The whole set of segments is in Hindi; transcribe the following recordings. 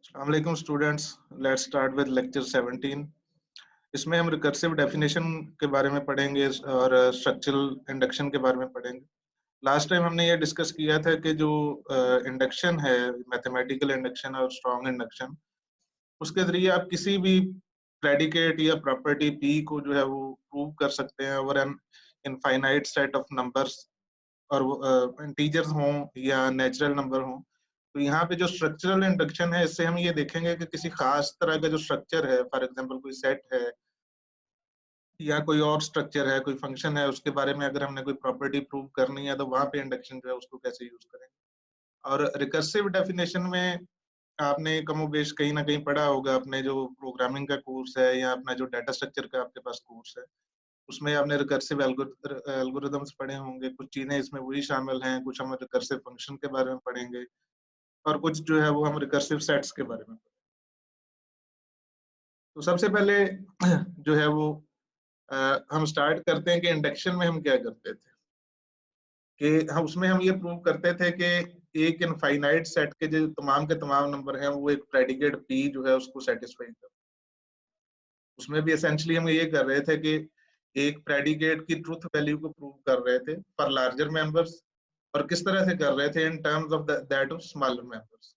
अस्सलामुअलैकुम students. Let's start with lecture 17। इसमें हम रिकर्सिव डेफिनेशन के बारे में पढ़ेंगे और स्ट्रक्चरल इंडक्शन के बारे में पढ़ेंगे। लास्ट टाइम हमने ये डिस्कस किया था कि जो इंडक्शन है, मैथमेटिकल इंडक्शन और स्ट्रॉन्ग इंडक्शन, उसके जरिए आप किसी भी प्रेडिकेट या प्रॉपर्टी पी को जो है वो प्रूव कर सकते हैं over an infinite set of numbers, और वो इंटीजर्स हों या नेचुरल नंबर हों। तो यहाँ पे जो स्ट्रक्चरल इंडक्शन है, इससे हम ये देखेंगे कि किसी खास तरह का जो स्ट्रक्चर है, फॉर एग्जांपल कोई सेट है या कोई और स्ट्रक्चर है, कोई फंक्शन है, उसके बारे में अगर हमने कोई प्रॉपर्टी प्रूव करनी है तो वहां पे इंडक्शन जो है उसको कैसे यूज करें। और रिकर्सिव डेफिनेशन में आपने कमोबेश कहीं ना कहीं पढ़ा होगा, अपने जो प्रोग्रामिंग का कोर्स है या अपना जो डाटा स्ट्रक्चर का आपके पास कोर्स है, उसमें आपने रिकर्सिव एल्गोरिदम्स पढ़े होंगे। कुछ चीजें इसमें वही शामिल हैं, कुछ हम रिकर्सिव फंक्शन के बारे में पढ़ेंगे और कुछ जो है वो हम रिकर्सिव सेट्स के बारे में। तो सबसे पहले जो है वो हम स्टार्ट करते हैं कि इंडक्शन में हम क्या करते थे, कि हम उसमें हम ये प्रूव करते थे कि एक इनफाइनाइट सेट के तमाम नंबर हैं, वो एक प्रेडिकेट पी जो है उसको सेटिस्फाई कर। उसमें भी एसेंशियली हम ये कर रहे थे कि एक प्रेडिकेट की ट्रुथ वैल्यू को प्रूव कर रहे थे फॉर लार्जर मेंबर्स। और किस तरह से कर रहे थे, इन terms of that of smaller members,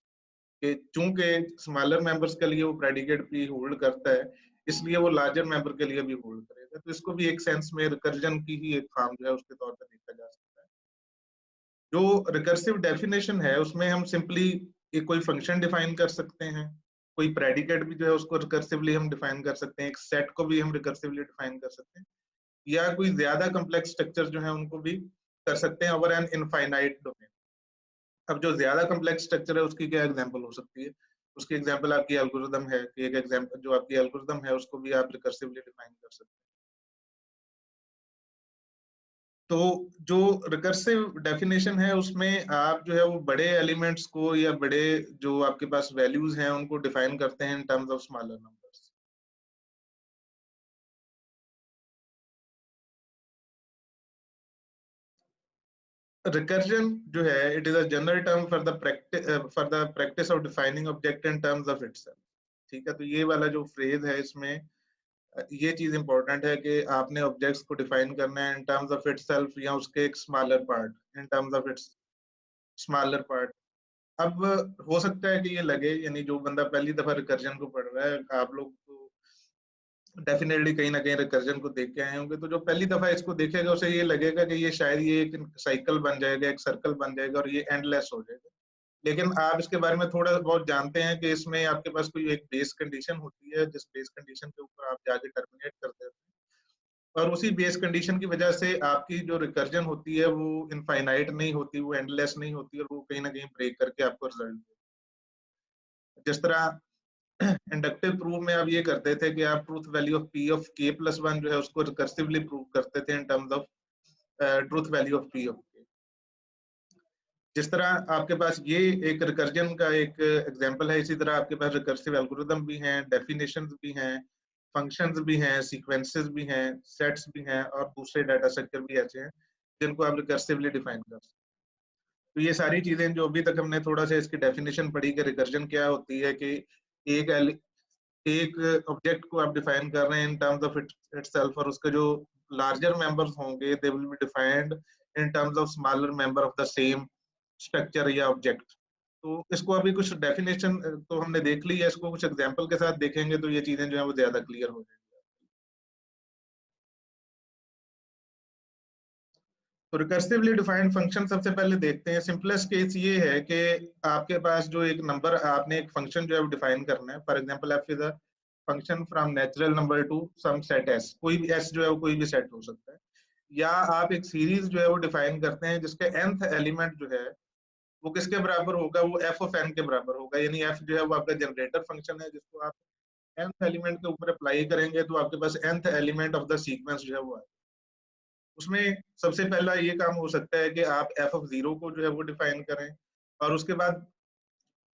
कि चूंकि स्मॉलर मेंबर्स के लिए वो प्रेडिकेट पी होल्ड करता है, इसलिए वो लार्जर मेंबर के लिए भी होल्ड करेगा। तो इसको भी एक सेंस में रिकर्जन की ही एक फॉर्म जो है उसके तौर पर देखा जा सकता है। जो रिकर्सिव डेफिनेशन है उसमें हम सिंपली एक कोई फंक्शन डिफाइन कर सकते हैं, कोई प्रेडिकेट भी जो है उसको रिकर्सिवली हम डिफाइन कर सकते हैं, एक सेट को भी हम रिकर्सिवली डिफाइन कर सकते हैं, या कोई ज्यादा कम्प्लेक्स स्ट्रक्चर जो है उनको भी कर सकते हैं ओवर एन इनफाइनाइट डोमेन। अब जो ज्यादा कम्प्लेक्स स्ट्रक्चर है उसकी क्या एग्जांपल हो सकती है? उसकी एग्जांपल आपकी एल्गोरिदम है, कि एक एग्जांपल जो आपकी एल्गोरिदम है उसको भी आप रिकर्सिवली डिफाइन कर सकते हैं। तो जो रिकर्सिव डेफिनेशन है उसमें आप जो है वो बड़े एलिमेंट्स को या बड़े जो आपके पास वैल्यूज हैं उनको डिफाइन करते हैं इन terms of smaller numbers. Recursion जो है it is a general term for the practice of defining object in terms of itself. ठीक है, तो ये वाला जो फ्रेज है इसमें ये चीज इंपॉर्टेंट है कि आपने ऑब्जेक्ट्स को डिफाइन करना है इन टर्म्स ऑफ इटसेल्फ या उसके एक smaller part, in terms of its smaller part. अब हो सकता है कि ये लगे, यानी जो बंदा पहली दफा रिकर्जन को पढ़ रहा है, आप लोग तो डेफिनेटली कहीं ना कहीं रिकर्जन को देख के आए होंगे, तो जो पहली दफा इसको देखेगा उसे ये लगेगा कि ये शायद ये एक साइकिल बन जाएगा, एक सर्कल बन जाएगा और ये एंडलेस हो जाएगा। लेकिन आप इसके बारे में थोड़ा बहुत जानते हैं कि इसमें आपके पास कोई एक बेस कंडीशन होती है, जिस बेस कंडीशन के ऊपर आप जाके टर्मिनेट करते हैं, और उसी बेस कंडीशन की वजह से आपकी जो रिकर्जन होती है वो इनफाइनाइट नहीं होती, वो एंडलेस नहीं होती, और वो कहीं ना कहीं ब्रेक करके आपको रिजल्ट। जिस तरह इंडक्टिव प्रूफ में आप ये करते थे कि आप truth value of P of k plus one जो है उसको रिकर्सिवली प्रूव करते थे इन terms of truth value of P of के। जिस तरह आपके पास ये एक रिकर्जन का एक एग्जांपल है, इसी तरह आपके पास रिकर्सिव एल्गोरिदम भी हैं, डेफिनेशंस भी हैं, फंक्शंस भी हैं, सीक्वेंसेस भी हैं, सेट्स भी हैं, और दूसरे डाटा स्ट्रक्चर भी ऐसे हैं जिनको आप रिकर्सिवली डिफाइन कर सकते हैं। तो ये सारी चीजें जो अभी तक हमने थोड़ा सा इसकी डेफिनेशन पढ़ी कि रिकर्जन क्या होती है, कि एक एक ऑब्जेक्ट को आप डिफाइन कर रहे हैं इन टर्म्स ऑफ इटसेल्फ, और उसके जो लार्जर मेंबर्स होंगे they will be defined in terms of smaller member of the same structure या ऑब्जेक्ट। तो इसको अभी कुछ डेफिनेशन तो हमने देख ली है, इसको कुछ एग्जांपल के साथ देखेंगे तो ये चीजें जो है वो ज्यादा क्लियर हो जाएंगी। तो रिकर्सिवली डिफाइंड फंक्शन सबसे पहले देखते हैं। सिंपलेस्ट केस ये है कि आपके पास जो एक नंबर, आपने एक फंक्शन जो है डिफाइन करना है। फॉर एग्जांपल आप is function from natural number to some set S, कोई भी एस जो है वो कोई भी सेट हो सकता है। या आप एक सीरीज जो है वो डिफाइन करते हैं जिसके nth एलिमेंट जो है वो किसके बराबर होगा, वो एफ ऑफ एन के बराबर होगा। यानी एफ जो है वो आपका जनरेटर फंक्शन है, जिसको आप nth एलिमेंट के ऊपर अप्लाई करेंगे तो आपके पास nth element of the sequence जो है वो आएगा। उसमें सबसे पहला ये काम हो सकता है कि आप एफ ऑफ जीरो को जो है वो डिफाइन करें, और उसके बाद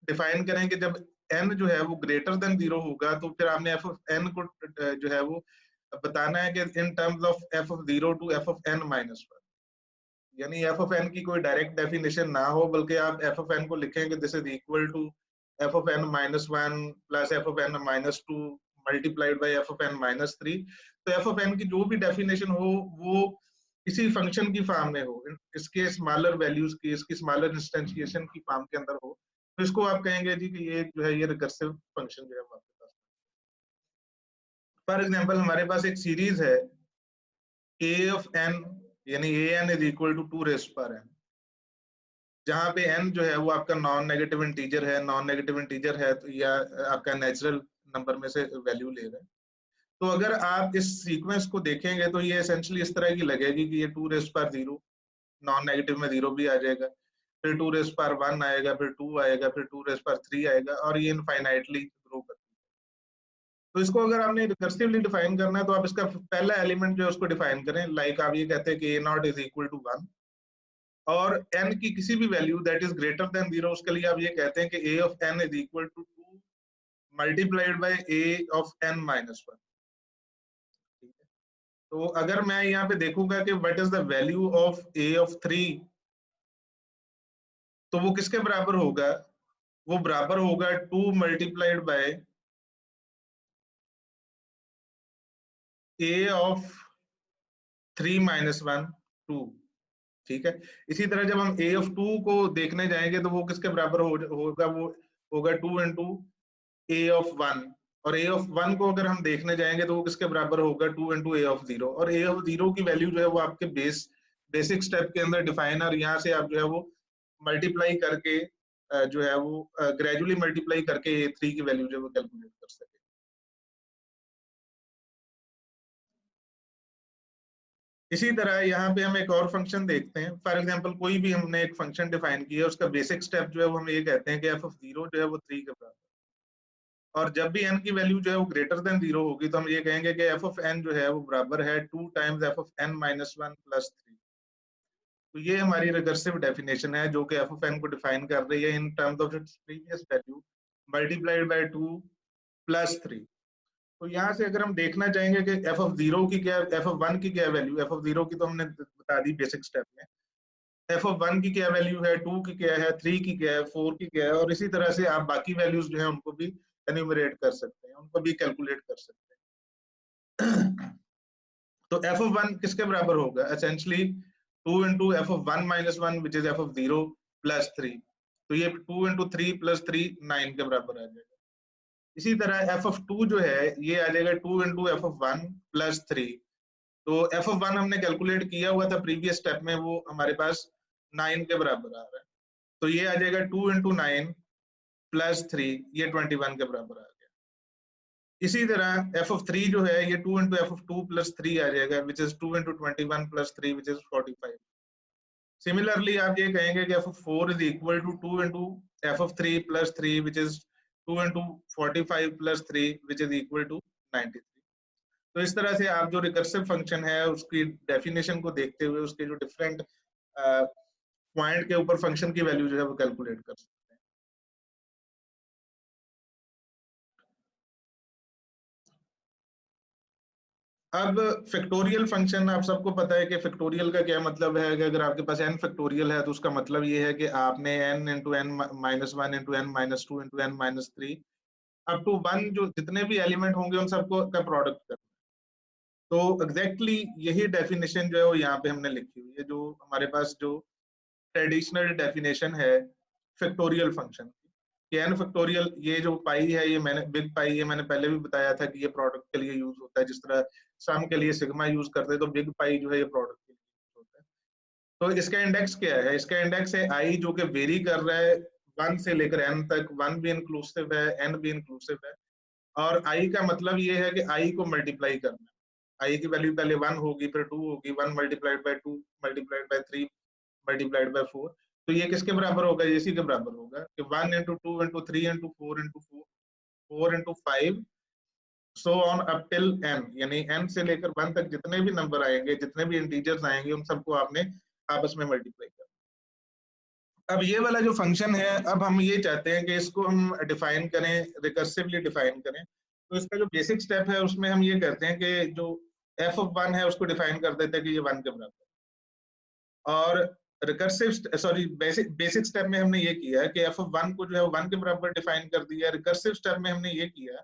डिफाइन करें कि जब एन जो है वो ग्रेटर देन जीरो होगा तो फिर आपने एफ ऑफ एन को जो है वो बताना है कि in terms of f of zero to f of n minus one. यानी एफ ऑफ एन की कोई डायरेक्ट डेफिनेशन ना हो, बल्कि आप एफ ऑफ एन को लिखें कि this is equal to f of n minus one plus f of n minus two multiplied by f of n minus three. तो एफ ऑफ एन की जो भी डेफिनेशन हो वो किसी फंक्शन की फॉर्म में हो, इसके स्मॉलर वैल्यूज की, इसकी स्मॉलर इंस्टेंशिएशन की फॉर्म के अंदर हो, तो इसको आप कहेंगे जी कि ये जो है ये रिकर्सिव फंक्शन जो है आपके पास। फॉर एग्जांपल हमारे पास एक सीरीज है ए ऑफ एन, यानी A N is equal to 2 raise power N, जहां पे n जो है वो आपका नॉन नेगेटिव इंटीजर है। नॉन नेगेटिव इंटीजर है तो या आपका नेचुरल नंबर में से वैल्यू ले रहा है। तो अगर आप इस सीक्वेंस को देखेंगे तो ये एसेंशियली इस तरह की लगेगी कि ये 2 रेज़ पावर 0, नॉन नेगेटिव में 0 भी आ जाएगा, फिर 2 रेज़ पावर 1 आएगा, फिर 2 आएगा, फिर 2 रेज़ पावर 3 आएगा, और ये इनफाइनाइटली ग्रो करता है। तो इसको अगर आपने रिकर्सिवली डिफाइन करना है तो आप इसका पहला एलिमेंट जो है उसको डिफाइन करें। लाइक आप ये कहते हैं कि a naught is equal to 1, और n की किसी भी value that is greater than 0, उसके लिए आप ये कहते हैं कि a of n is equal to 2 multiplied by a of n minus 1। तो अगर मैं यहाँ पे देखूंगा कि what is the value of a of 3, तो वो किसके बराबर होगा? वो बराबर होगा 2 multiplied by a of 3 minus 1, 2। ठीक है। इसी तरह जब हम a ऑफ 2 को देखने जाएंगे तो वो किसके बराबर होगा? वो होगा 2 इंटू a ऑफ 1, और a ऑफ 1 को अगर हम देखने जाएंगे तो वो किसके बराबर होगा? 2 इंटू a ऑफ 0, और a ऑफ 0 की वैल्यू जो है वो आपके बेसिक स्टेप के अंदर डिफाइन है, और यहाँ से आप जो है वो मल्टीप्लाई करके जो है वो ग्रेजुअली मल्टीप्लाई करके a3 की वैल्यू जो है वो कैलकुलेट कर सके। इसी तरह यहाँ पे हम एक और फंक्शन देखते हैं। फॉर एग्जांपल कोई भी हमने एक फंक्शन डिफाइन किया, उसका बेसिक स्टेप जो है वो हम ये कहते हैं कि एफ ऑफ 0 जो है वो 3 के बराबर, और जब भी n की वैल्यू जो है वो ग्रेटर देन 0 होगी तो हम ये कहेंगे कि एफ ऑफ n जो है वो बराबर है 2 times F of n minus 1 plus 3। तो ये हमारी रिकर्सिव डेफिनेशन है जो कि एफ ऑफ n को डिफाइन कर रही है इन terms of its previous value multiplied by 2 plus 3। तो यहाँ से अगर हम देखना चाहेंगे कि एफ ऑफ 0 की क्या, एफ ऑफ 1 की क्या वैल्यू, एफ ऑफ 0 की तो हमने बता दी बेसिक स्टेप में, एफ ऑफ 1 की क्या वैल्यू है, 2 की क्या है, 3 की क्या है, 4 की क्या है, और इसी तरह से आप बाकी वैल्यूज जो है उनको भी एन्यूमरेट कर सकते हैं, उनको भी कैलकुलेट कर सकते हैं। तो एफ ऑफ 1 किसके बराबर होगा? Essentially 2 into f of 1 minus 1 which is F of 0 plus 3। तो ये 2 इंटू 3 प्लस 3 9 के बराबर आ जाएगा। इसी तरह एफ ऑफ 2 जो है ये आ जाएगा 2 इंटू एफ ऑफ 1 प्लस 3। तो एफ ऑफ 1 हमने कैलकुलेट किया हुआ था प्रीवियस स्टेप में, वो हमारे पास 9 के बराबर आ रहा है। तो ये आ जाएगा 2 इंटू 9 प्लस 3, ये 21 के बराबर आ गया। इसी तरह एफ ऑफ 3 जो है ये 2 इंटू एफ ऑफ 2 प्लस 3 आ जाएगा, which is 2 into 21 plus 3 which is 45। Similarly आप ये कहेंगे कि f of 4 is equal to 2 into f of 3 plus 3 which is 2 into 45 plus 3 which is equal to 93। तो इस तरह से आप जो रिकर्सिव फंक्शन है उसकी डेफिनेशन को देखते हुए उसके जो डिफरेंट पॉइंट के ऊपर फंक्शन की वैल्यू जो है वो कैलकुलेट कर सकते हैं। अब फैक्टोरियल फंक्शन, आप सबको पता है कि फैक्टोरियल का क्या मतलब है कि अगर आपके पास n फैक्टोरियल है तो उसका मतलब ये है कि आपने n into n minus 1 into n minus 2 into n minus 3 up to 1 जो जितने भी एलिमेंट होंगे उन सबको का प्रोडक्ट करना। तो एग्जैक्टली यही डेफिनेशन जो है वो यहाँ पे हमने लिखी हुई है, जो हमारे पास जो ट्रेडिशनल डेफिनेशन है फैक्टोरियल फंक्शन की। एन फैक्टोरियल, ये जो पाई है, ये मैंने बिग पाई, ये मैंने पहले भी बताया था कि ये प्रोडक्ट के लिए यूज होता है, जिस तरह सम के लिए सिग्मा यूज करते हैं, तो बिग पाई जो है ये प्रोडक्ट के लिए यूज होता है। तो इसका इंडेक्स क्या है? इसका इंडेक्स है आई, जो कि वेरी कर रहा है 1 से लेकर n तक, 1 भी इंक्लूसिव है, n भी इंक्लूसिव है, और आई का मतलब ये है कि आई को मल्टीप्लाई करना। आई की वैल्यू पहले 1 होगी, फिर 2 होगी, 1 multiplied by 2 multiplied bye 3 multiplied by 4। तो ये किसके बराबर होगा? इसी के बराबर होगा कि 1 into 2 into 3 into 4 into 4 into 5 so on up till n, यानी n से लेकर 1 तक जितने भी नंबर आएंगे, जितने भी इंटीजर्स आएंगे, उन सबको आपने आपस में मल्टीप्लाई करना। अब ये वाला जो फंक्शन है, अब हम ये चाहते हैं कि इसको हम डिफाइन करें, रिकर्सिवली डिफाइन करें। तो इसका जो बेसिक स्टेप है उसमें हम ये करते हैं कि जो f ऑफ 1 है उसको डिफाइन कर देते हैं कि ये 1 के बराबर, और रिकर्सिव सॉरी बेसिक स्टेप में हमने ये किया कि एफ ऑफ वन को जो है 1 के बराबर डिफाइन कर दिया। रिकर्सिव स्टेप में हमने ये किया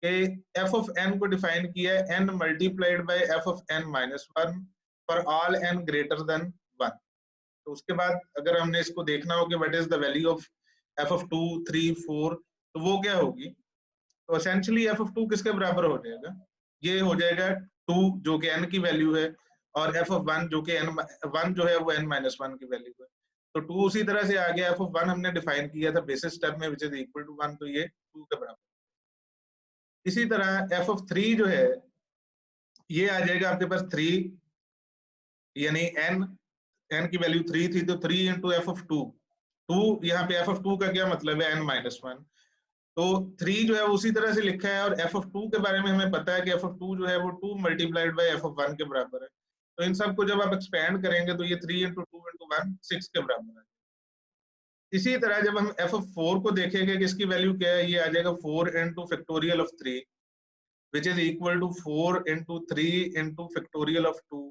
कि एफ ऑफ एन को डिफाइन किया n multiplied by f of n minus one for all n greater than 1। तो उसके बाद अगर हमने इसको देखना हो कि what is the value of f of 2, 3, 4, तो वो क्या होगी? तो एसेंशियली एफ ऑफ 2 किसके बराबर हो जाएगा? ये हो जाएगा 2 जो कि n की वैल्यू है, और एफ ऑफ 1 जो कि n1 जो है वो n माइनस 1 की वैल्यू है। तो 2 उसी तरह से आ गया। एफ ऑफ 1 हमने डिफाइन किया था बेसिस स्टेप में विच इज इक्वल टू 1, तो ये 2 के बराबर। इसी तरह एफ ऑफ 3 जो है ये आ जाएगा आपके पास 3, यानी n की वैल्यू 3 थी तो 3 इंटू एफ ऑफ 2। यहाँ पे एफ ऑफ 2 का क्या मतलब है? n minus 1। तो 3 जो है उसी तरह से लिखा है, और एफ ऑफ 2 के बारे में हमें पता है कि एफ ऑफ 2 जो है वो 2 मल्टीप्लाइड बाय एफ ऑफ 1 के बराबर है। तो इन सबको जब आप एक्सपेंड करेंगे तो ये 3 इंटू 2 इंटू 1 6 के बराबर है। इसी तरह जब हम एफ ऑफ 4 को देखेंगे कि इसकी वैल्यू क्या है, ये आ जाएगा 4 into factorial of 3 which is equal to 4 into 3 into factorial of 2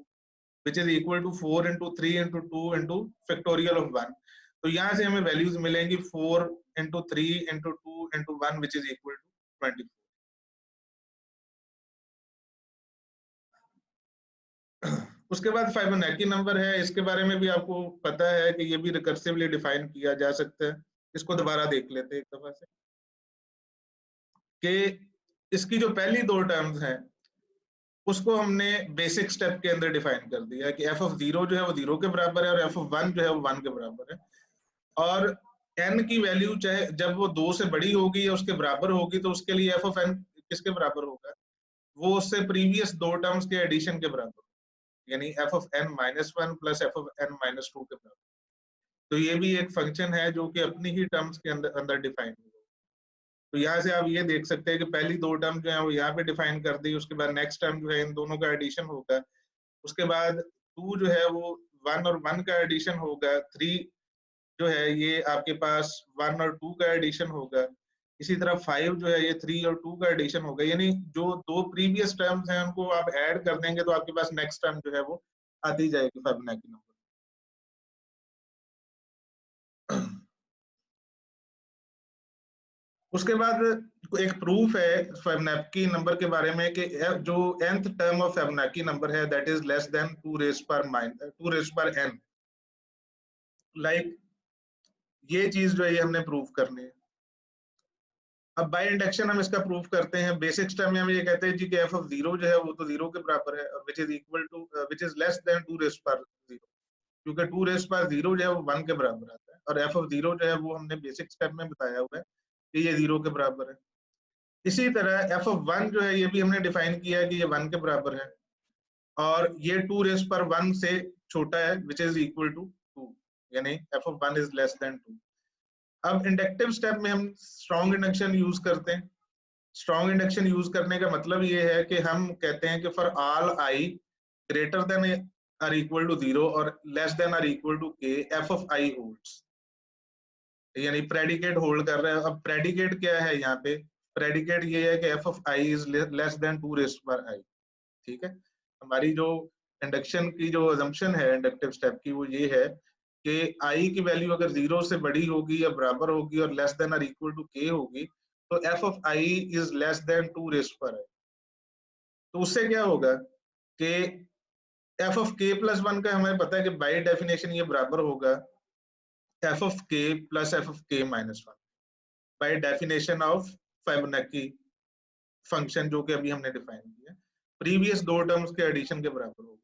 which is equal to 4 into 3 into 2 into factorial of 1। तो यहाँ से हमें वैल्यूज मिलेंगी 4 into 3 into 2 into 1 which is equal to 24। उसके बाद फाइबोनाची नंबर है, इसके बारे में भी आपको पता है कि ये भी रिकर्सिवली डिफाइन किया जा सकता है। इसको दोबारा देख लेते हैं एक दफा से कि इसकी जो पहली दो टर्म्स हैं उसको हमने बेसिक स्टेप के अंदर डिफाइन कर दिया है कि एफ ऑफ 0 जो है वो 0 के बराबर है और एफ ऑफ 1 जो है वो 1 के बराबर है। और n की वैल्यू चाहे जब वो 2 से बड़ी होगी या उसके बराबर होगी तो उसके लिए एफ ऑफ n किसके बराबर होगा? वो उससे प्रीवियस दो टर्म्स के एडिशन के बराबर, यानी f of n minus 1 plus f of n minus 2 के बराबर। तो ये भी एक फंक्शन है जो कि अपनी ही टर्म्स के अंदर डिफाइन हुआ। तो यहाँ से आप ये देख सकते हैं कि पहली दो टर्म जो है वो यहाँ पे डिफाइन कर दी, उसके बाद नेक्स्ट टर्म जो है इन दोनों का एडिशन होगा, उसके बाद 2 जो है वो 1 और 1 का एडिशन होगा, 3 जो है ये आपके पास 1 और 2 का एडिशन होगा, इसी तरह 5 जो है ये 3 और 2 का एडिशन होगा। यानी जो दो प्रीवियस टर्म्स हैं उनको आप ऐड कर देंगे तो आपके पास नेक्स्ट टर्म जो है वो आती जाएगी फिबोनाची नंबर। उसके बाद एक प्रूफ है फिबोनाची नंबर के बारे में कि जो nth term of Fibonacci number है that is less than 2 raise पर n। लाइक ये चीज जो है ये हमने प्रूफ करनी है। अब बाय इंडक्शन हम इसका प्रूफ करते हैं। बेसिक स्टेप में हम ये कहते हैं जी कि एफ ऑफ 0 जो है वो तो 0 के बराबर है और which is equal to which is less than 2 raise पर 0, क्योंकि 2 रेज़ पर 0 जो है वो 1 के बराबर आता है, और एफ ऑफ 0 जो है वो हमने बेसिक स्टेप में बताया हुआ है कि ये 0 के बराबर है। इसी तरह एफ ऑफ 1 जो है ये भी हमने डिफाइन किया है कि ये 1 के बराबर है, और ये 2 रेज़ पर 1 से छोटा है विच इज इक्वल टू 2, यानी f of 1 is less than 2। अब इंडक्टिव स्टेप में हम स्ट्रॉन्ग इंडक्शन यूज करते हैं। स्ट्रॉन्ग इंडक्शन यूज करने का मतलब ये है कि हम कहते हैं कि for all i greater than or equal to 0 और less than or equal to k f of i holds, यानी प्रेडिकेट होल्ड कर रहा है। अब प्रेडिकेट क्या है यहाँ पे? प्रेडिकेट ये है कि f of i is less than 2 raise पर आई। ठीक है, हमारी जो इंडक्शन की जो अजम्पशन है इंडक्टिव स्टेप की वो ये है कि आई की वैल्यू अगर 0 से बड़ी होगी या बराबर होगी और लेस देन और इक्वल टू k होगी तो f of i is less than 2 raise पर आई। तो उससे क्या होगा कि एफ ऑफ k प्लस 1 का हमें पता है कि बाय डेफिनेशन ये बराबर होगा F of k plus f of k minus 1 by definition of Fibonacci function जो कि अभी हमने डिफाइन किया। प्रीवियस दो टर्म्स के एडिशन के बराबर होगा।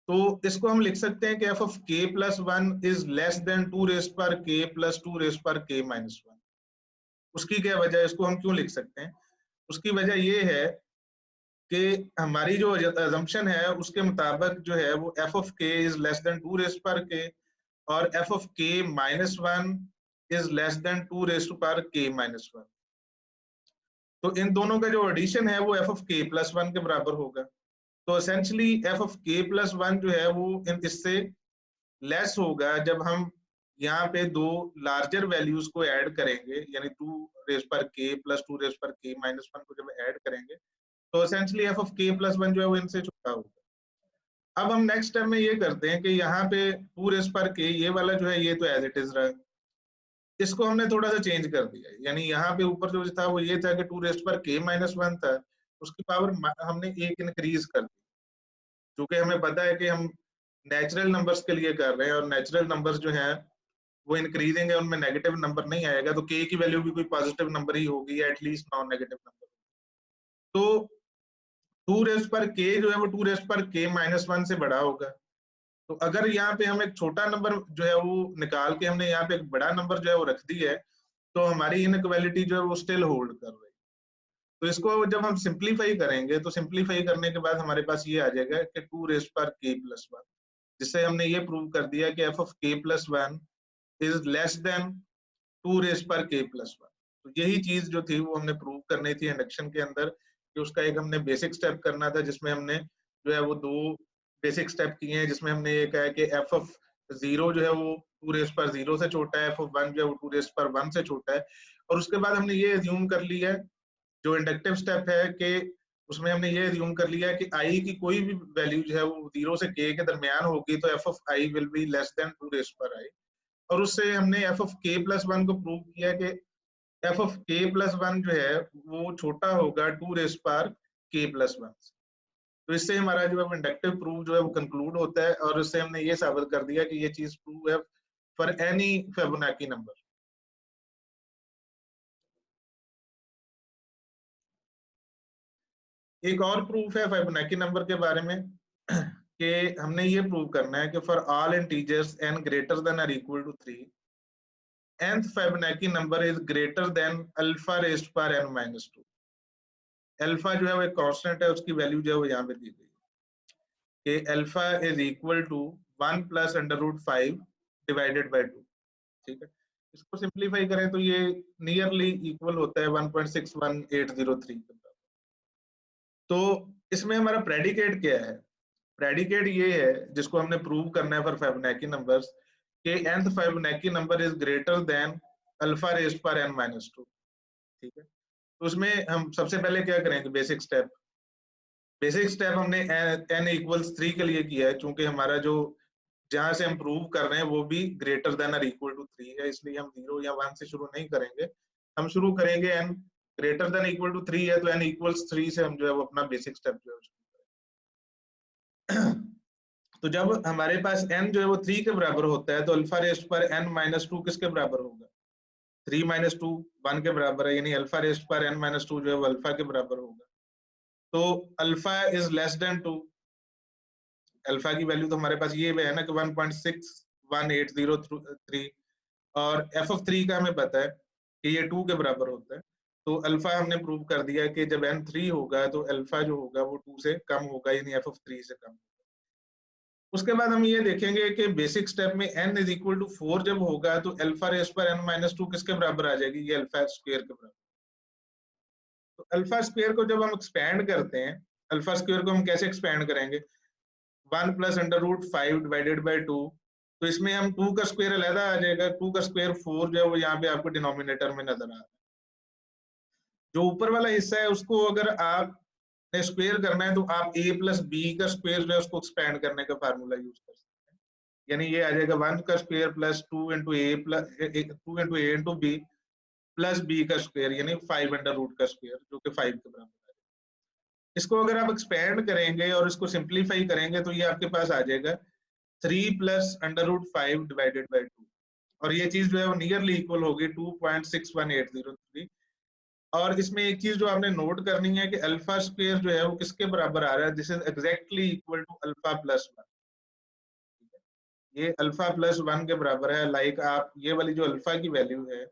तो इसको हम लिख सकते हैं कि f of k plus 1 is less than 2 raise पर k प्लस 2 रेज़ पर k माइनस 1। उसकी क्या वजह है, इसको हम क्यों लिख सकते हैं? उसकी वजह ये है कि हमारी जो अजम्पशन है उसके मुताबिक जो है वो f of k is less than 2 raise पर k और f of k minus 1 is less than 2 raise पर k माइनस 1। तो इन दोनों का जो एडिशन है वो एफ ऑफ k प्लस 1 के बराबर होगा। तो essentially F of k plus 1 जो है वो इससे लेस होगा जब हम यहाँ पे दो लार्जर वैल्यूज को ऐड करेंगे, यानी 2 रेज़ पर k प्लस 2 रेज़ पर k माइनस 1 को जब ऐड करेंगे तो essentially F of k plus 1 जो है वो इनसे छोटा होगा। अब हम नेक्स्ट स्टेप में ये करते हैं कि यहाँ पे 2 रेज़ पर के ये वाला जो है ये तो एज इट इज रहा, इसको हमने थोड़ा सा चेंज कर दिया। यानी यहाँ पे ऊपर जो था वो ये था कि 2 रेज़ पर के माइनस 1 था, उसकी पावर हमने 1 इंक्रीज कर दी, क्योंकि हमें पता है कि हम नेचुरल नंबर्स के लिए कर रहे हैं और नेचुरल नंबर्स जो हैं वो इंक्रीजिंग है, उनमें नेगेटिव नंबर नहीं आएगा, तो के की वैल्यू भी कोई पॉजिटिव नंबर ही होगी, एटलीस्ट नॉन नेगेटिव नंबर। तो 2 रेज़ पर के जो है वो 2 रेज़ पर के माइनस 1 से बड़ा होगा। तो अगर यहाँ पे हम एक छोटा नंबर जो है वो निकाल के हमने यहाँ पे एक बड़ा नंबर जो है वो रख दी है, तो हमारी इनइक्वालिटी जो है वो स्टिल होल्ड कर रही है। तो इसको जब हम सिंप्लीफाई करेंगे तो सिंप्लीफाई करने के बाद हमारे पास ये आ जाएगा कि 2 रेज़ पर के प्लस 1, जिससे हमने ये प्रूव कर दिया कि f of k plus 1 is less than 2 raise पर के प्लस 1। तो यही चीज जो थी वो हमने प्रूव करनी थी इंडक्शन के अंदर, कि उसका एक हमने बेसिक स्टेप करना था, जिसमें हमने जो है वो 2 बेसिक स्टेप किए हैं, जिसमें हमने ये कहा है कि एफ ऑफ 0 जो है वो 2 रेज़ पर 0 से छोटा है, एफ ऑफ 1 जो है वो 2 रेज़ पर 1 से छोटा है। और उसके बाद हमने ये अज्यूम कर लिया है, जो इंडक्टिव स्टेप है, कि उसमें हमने ये अज्यूम कर लिया कि आई की कोई भी वैल्यू जो है वो 0 से k के दरमियान होगी, तो f of i will be less than 2 raise पर आई। और उससे हमने एफ ऑफ के प्लस 1 को प्रूव किया कि एफ ऑफ के प्लस 1 जो है वो छोटा होगा 2 रेज़ पर के प्लस 1 से। तो इससे हमारा जो है इंडक्टिव प्रूफ जो है वो कंक्लूड होता है, और इससे हमने ये साबित कर दिया कि ये चीज ट्रू है फॉर एनी फिबोनाची नंबर। एक और प्रूफ है फिबोनाची नंबर के बारे में कि हमने ये प्रूव करना है कि for all integers n greater than और equal to 3, nth Fibonacci number is greater than alpha raised पर n माइनस 2। अल्फा जो है वो एक कांस्टेंट है, उसकी वैल्यू जो है वो यहाँ पे दी गई है कि alpha is equal to 1 plus under root 5 divided by 2। ठीक है, इसको सिंप्लीफाई करें तो ये नियरली इक्वल होता है 1.61803 के बराबर। तो इसमें हमारा प्रेडिकेट क्या है? प्रेडिकेट ये है जिसको हमने प्रूव करना है फॉर फिबोनाची नंबर्स, कि nth Fibonacci number is greater than alpha raised पर n माइनस 2। ठीक है, तो उसमें हम सबसे पहले क्या करेंगे? बेसिक स्टेप हमने n इक्वल्स 3 के लिए किया है, चूंकि हमारा जो जहां से हम प्रूव कर रहे हैं वो भी ग्रेटर देन और इक्वल टू 3 है, इसलिए हम 0 या 1 से शुरू नहीं करेंगे, हम शुरू करेंगे n greater than equal to 3 है, तो n इक्वल्स 3 से हम जो है वो अपना बेसिक स्टेप जो है तो जब हमारे पास n जो है वो 3 के बराबर होता है, तो अल्फा रेज्ड पर n माइनस 2 किसके बराबर होगा? 3 माइनस 2 1 के बराबर है, यानी अल्फा रेज्ड पर n माइनस 2 जो है वो अल्फा के बराबर होगा। तो alpha is less than 2, alpha की वैल्यू तो हमारे पास ये है ना कि 1.61803, और एफ ऑफ 3 का हमें पता है कि ये 2 के बराबर होता है। तो अल्फा हमने प्रूव कर दिया कि जब n 3 होगा तो अल्फा जो होगा वो 2 से कम होगा, यानी एफ ऑफ 3 से कम। उसके बाद हम ये देखेंगे कि बेसिक स्टेप में n इज इक्वल टू 4 जब होगा तो अल्फा रेज़ पर n माइनस 2 किसके बराबर आ जाएगी? ये अल्फा स्क्वायर के बराबर। तो अल्फा स्क्वायर को जब हम एक्सपैंड करते हैं, अल्फा स्क्वायर को हम कैसे एक्सपैंड करेंगे? 1 plus under root 5 divided by 2। तो इसमें हम 2 का स्क्वायर अलग आ जाएगा, 2 का स्क्वायर 4 जो है वो यहाँ पे आपको डिनोमिनेटर में नजर आ रहा है। जो ऊपर वाला हिस्सा है उसको अगर आपने स्क्वायर करना है तो आप a प्लस बी का स्क्वायर जो है उसको एक्सपैंड करने का फार्मूला यूज कर सकते हैं, यानी ये आ जाएगा 1 का स्क्वायर प्लस 2 इंटू ए प्लस 2 इंटू ए इंटू बी प्लस बी का स्क्वायर, यानी 5 अंडर रूट का स्क्वायर, जो कि 5 के बराबर है। इसको अगर आप एक्सपैंड करेंगे और इसको सिंप्लीफाई करेंगे तो ये आपके पास आ जाएगा 3 plus under root 5 divided by 2, और ये चीज जो है वो नियरली इक्वल होगी 2.61803। और इसमें एक चीज जो आपने नोट करनी है कि अल्फा स्क्वायर जो है वो किसके बराबर आ रहा है? This is exactly equal to alpha plus 1। ये अल्फा प्लस 1 के बराबर है। लाइक आप ये वाली जो अल्फा की वैल्यू है,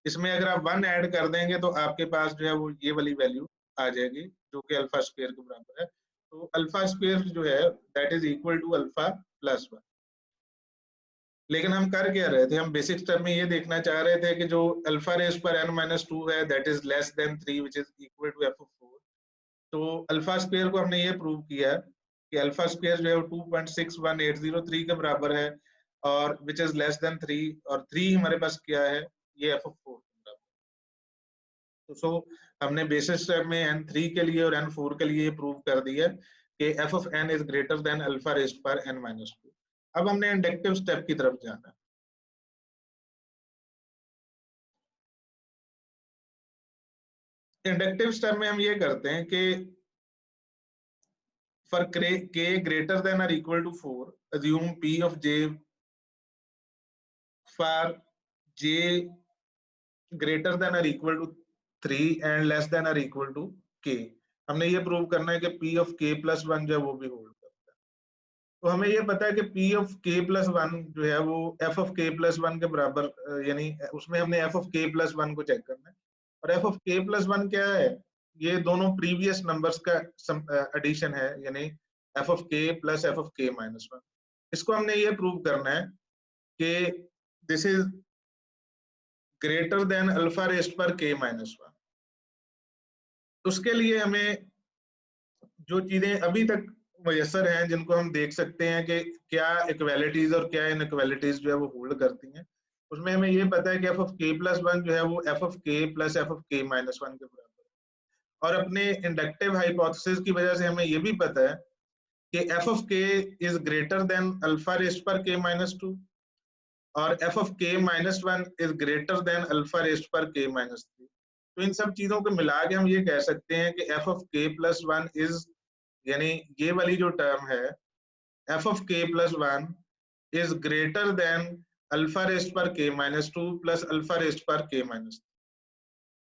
इसमें अगर आप 1 ऐड कर देंगे तो आपके पास जो है वो ये वाली वैल्यू आ जाएगी, जो कि अल्फा स्क्वायर के बराबर है। तो अल्फा स्क्वायर जो है that is equal to alpha plus 1। लेकिन हम कर क्या रहे थे? हम बेसिक स्टेप में ये देखना चाह रहे थे कि जो अल्फा रेज़ पर n माइनस 2 है that is less than 3 which is equal to f of 4। तो अल्फा स्क्वायर को हमने ये प्रूव किया कि अल्फा स्क्वायर जो है वो 2.61803 के बराबर है, और विच इज लेस देन 3, और 3 हमारे पास क्या है? ये एफ ऑफ 4 के बराबर। तो सो हमने बेसिक स्टेप में n3 के लिए और n4 के लिए प्रूव कर दिया कि f of n is greater than alpha raised to power n minus 2। अब हमने इंडक्टिव स्टेप की तरफ जाना है। इंडक्टिव स्टेप में हम ये करते हैं कि for k greater than or equal to 4, assume p of j for j greater than or equal to 3 and less than or equal to k। हमने ये प्रूव करना है कि p of k plus 1 जो है वो भी होल्ड करता है। तो हमें ये पता है कि p of k plus 1 जो है वो f of k plus 1 के बराबर, यानी उसमें हमने f of k plus 1 को चेक करना है। और f of k plus 1 क्या है? ये दोनों प्रीवियस नंबर्स का एडिशन है, यानी f of k plus f of k minus 1। इसको हमने ये प्रूव करना है कि this is greater than alpha rest पर k minus 1। उसके लिए हमें जो चीजें अभी तक मुयसर हैं, जिनको हम देख सकते हैं कि क्या इक्वालिटीज और क्या इनइक्वालिटीज जो है वो होल्ड करती हैं, उसमें हमें ये पता है कि f of k plus 1 जो है वो f of k plus f of k minus 1 के बराबर है। और अपने इंडक्टिव हाइपोथेसिस की वजह से हमें ये भी पता है कि f of k is greater than alpha rest पर k minus 2 और f of k minus 1 is greater than alpha rest पर k minus 3। तो इन सब चीजों को मिला के हम ये कह सकते हैं कि f of k plus 1 is, यानी ये वाली जो टर्म है f of k plus 1 is greater than alpha rest पर k minus 2 plus alpha rest पर k minus 3।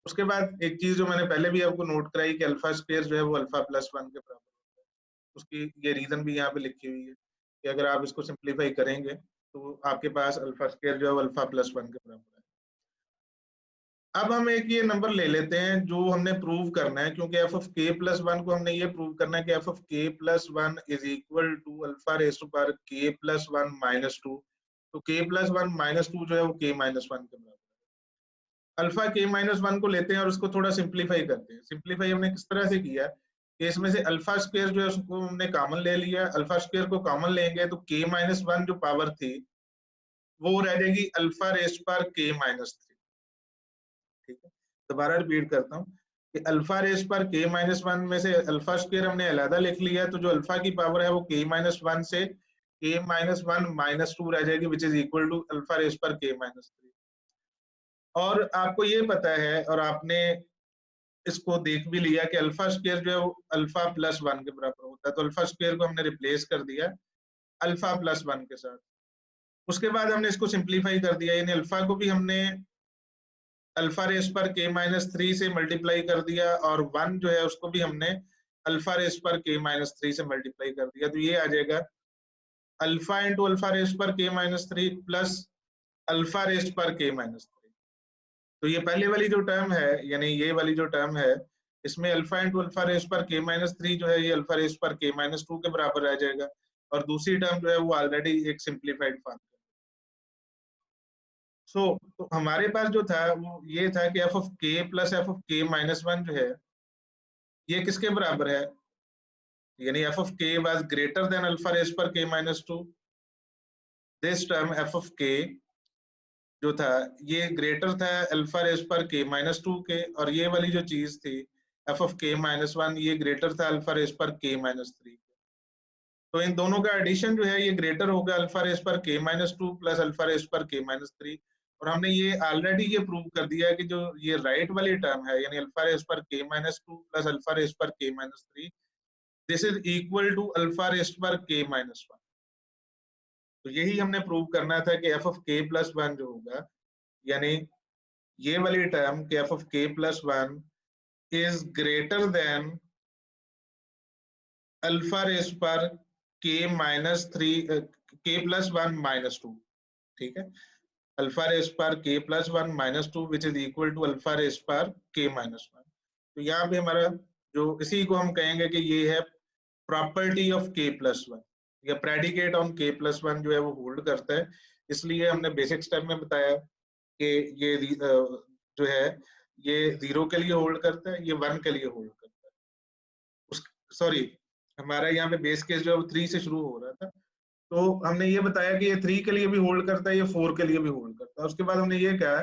उसके बाद एक चीज जो मैंने पहले भी आपको नोट कराई कि अल्फा स्क्वायर जो है वो अल्फा प्लस 1 के बराबर होता है। उसकी ये रीजन भी यहाँ पे लिखी हुई है कि अगर आप इसको सिंप्लीफाई करेंगे तो आपके पास अल्फा स्क्वायर जो है वो अल्फा प्लस 1 के बराबर है। अब हम एक ये नंबर ले लेते हैं जो हमने प्रूव करना है, क्योंकि f of k plus 1 को हमने ये प्रूव करना है कि f of k plus 1 is equal to alpha raise to power k plus 1 minus 2। तो k plus 1 minus 2 जो है वो k minus 1 के बराबर है। अल्फा k minus 1 को लेते हैं और उसको थोड़ा सिंप्लीफाई करते हैं। सिंप्लीफाई हमने किस तरह से किया कि इसमें से अल्फा स्क्वायर जो है उसको हमने कॉमन ले लिया। अल्फा स्क्वायर को कॉमन लेंगे तो k minus 1 जो पावर थी वो रह जाएगी alpha raise to power k minus 3। ठीक है, दोबारा रिपीट करता हूँ कि अल्फा रेस पर k माइनस 1 में से अल्फा स्क्वायर हमने अलग लिख लिया, तो जो अल्फा की पावर है वो k माइनस 1 से k माइनस 1 माइनस 2 रह जाएगी, which is equal to alpha raise पर k माइनस 3। और आपको ये पता है और आपने इसको देख भी लिया कि अल्फा स्क्वायर जो है वो अल्फा प्लस 1 के बराबर होता है। तो अल्फा स्क्वायर को हमने रिप्लेस कर दिया अल्फा प्लस 1 के साथ। उसके बाद हमने इसको सिंप्लीफाई कर दिया, यानी अल्फा को भी हमने अल्फा रेस पर k माइनस 3 से मल्टीप्लाई कर दिया और 1 जो है उसको भी हमने अल्फा रेस पर k माइनस 3 से मल्टीप्लाई कर दिया। तो ये आ जाएगा अल्फा इंटू अल्फा रेस पर k minus 3 plus alpha raise पर k माइनस 3। तो ये पहले वाली जो टर्म है, यानी ये वाली जो टर्म है, इसमें अल्फा इंटू अल्फा रेस पर k माइनस 3 जो है ये अल्फा रेस पर k माइनस 2 के बराबर आ जाएगा। और दूसरी टर्म जो है वो ऑलरेडी एक सिंप्लीफाइड फॉर्म है। तो हमारे पास जो था वो ये था कि f of k plus f of k minus 1 जो है ये किसके बराबर है, यानी f of k was greater than alpha raised पर k minus 2। This term f of k जो था ये ग्रेटर था अल्फा रेज पर k माइनस 2 के, और ये वाली जो चीज थी f of k माइनस 1 ये ग्रेटर था अल्फा रेज पर k माइनस 3। तो इन दोनों का एडिशन जो है ये ग्रेटर होगा अल्फा रेज पर k minus 2 plus alpha raise पर k माइनस 3। और हमने ये ऑलरेडी ये प्रूव कर दिया है कि जो ये राइट वाली टर्म है, यानी अल्फा रेज पर k minus 2 plus alpha raise पर k minus 3, this is equal to alpha raise पर k माइनस 1। तो यही हमने प्रूव करना था कि f of k प्लस 1 जो होगा, यानी ये वाली टर्म कि f of k plus 1 is greater than alpha raise पर k minus 3 k plus 1 minus 2। ठीक है, अल्फा रेज पर k plus 1 minus 2 which is equal to alpha raise पर k माइनस 1। तो यहाँ पे हमारा जो इसी को हम कहेंगे कि ये है प्रॉपर्टी ऑफ k प्लस 1 या प्रेडिकेट ऑन k प्लस 1 जो है वो होल्ड करता है। इसलिए हमने बेसिक स्टेप में बताया कि ये जो है ये 0 के लिए होल्ड करता है, ये 1 के लिए होल्ड करता है। उस सॉरी, हमारा यहाँ पे बेस केस जो है वो 3 से शुरू हो रहा था, तो हमने ये बताया कि ये 3 के लिए भी होल्ड करता है, ये 4 के लिए भी होल्ड करता है। उसके बाद हमने ये कहा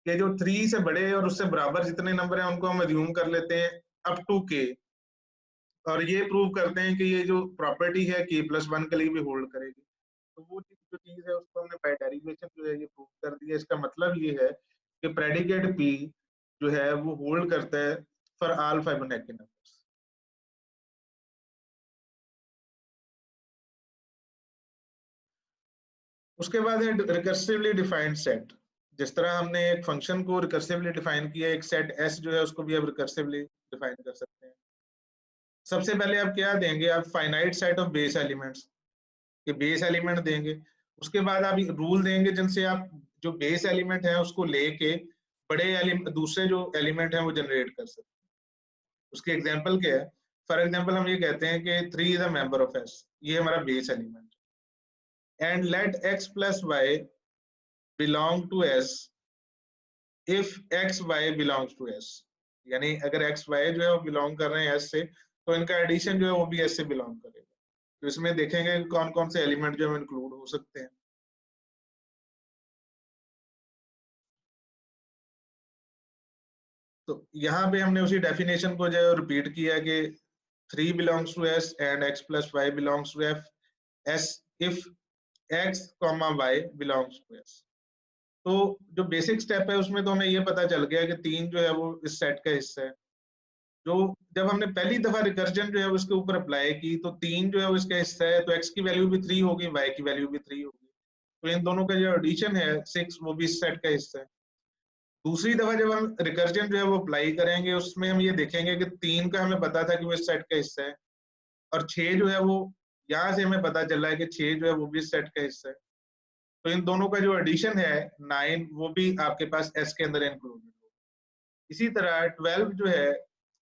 कि जो 3 से बड़े और उससे बराबर जितने नंबर हैं उनको हम अज्यूम कर लेते हैं अप टू k, और ये प्रूव करते हैं कि ये जो प्रॉपर्टी है कि +1 के लिए भी होल्ड करेगी। तो वो जो चीज है उसको हमने बाय डेरिवेशन जो है ये प्रूव कर दिया। इसका मतलब ये है कि प्रेडिकेट P जो है वो होल्ड करता है फॉर ऑल फिबोनाची नंबर्स। उसके बाद है रिकर्सिवली डिफाइंड सेट। जिस तरह हमने एक फंक्शन को रिकर्सिवली डिफाइन किया, एक सेट S जो है उसको भी अब रिकर्सिवली डिफाइन कर सकते हैं। सबसे पहले आप क्या देंगे, आप finite set of base elements के बेस एलिमेंट देंगे। उसके बाद आप रूल देंगे जिनसे आप जो बेस एलिमेंट है उसको लेके बड़े दूसरे जो एलिमेंट है वो जनरेट कर सकते हैं। उसके एग्जांपल क्या है? फॉर एग्जांपल हम ये कहते हैं कि 3 is a member of S, ये हमारा base element, and let x plus y belong to S if x y belongs to S। यानी अगर x y जो है वो बिलोंग कर रहे हैं S से, तो इनका एडिशन जो है वो भी S से बिलोंग करेगा। तो इसमें देखेंगे कौन कौन से एलिमेंट जो है इंक्लूड हो सकते हैं। तो यहाँ पे हमने उसी डेफिनेशन को जो है रिपीट किया कि 3 belongs to S and x plus y belongs to F S if x, y belongs to S। तो जो बेसिक स्टेप है उसमें तो हमें ये पता चल गया कि 3 जो है वो इस सेट का हिस्सा है। जो जब हमने पहली दफा रिकर्जन जो है उसके ऊपर अप्लाई की तो 3 जो है वो इसका हिस्सा है, तो x की वैल्यू भी 3 होगी, y की वैल्यू भी 3 होगी, तो इन दोनों का जो एडिशन है 6 वो भी इस सेट का हिस्सा है। दूसरी दफा जब हम रिकर्जन जो है वो अप्लाई करेंगे उसमें हम ये देखेंगे कि 3 का हमें पता था कि वो इस सेट का हिस्सा है, और 6 जो है वो यहाँ से हमें पता चल रहा है कि 6 जो है वो भी इस सेट का हिस्सा है। तो इन दोनों का जो एडिशन है 9 वो भी आपके पास S के अंदर इंक्लूडेड होगा। इसी तरह 12 जो है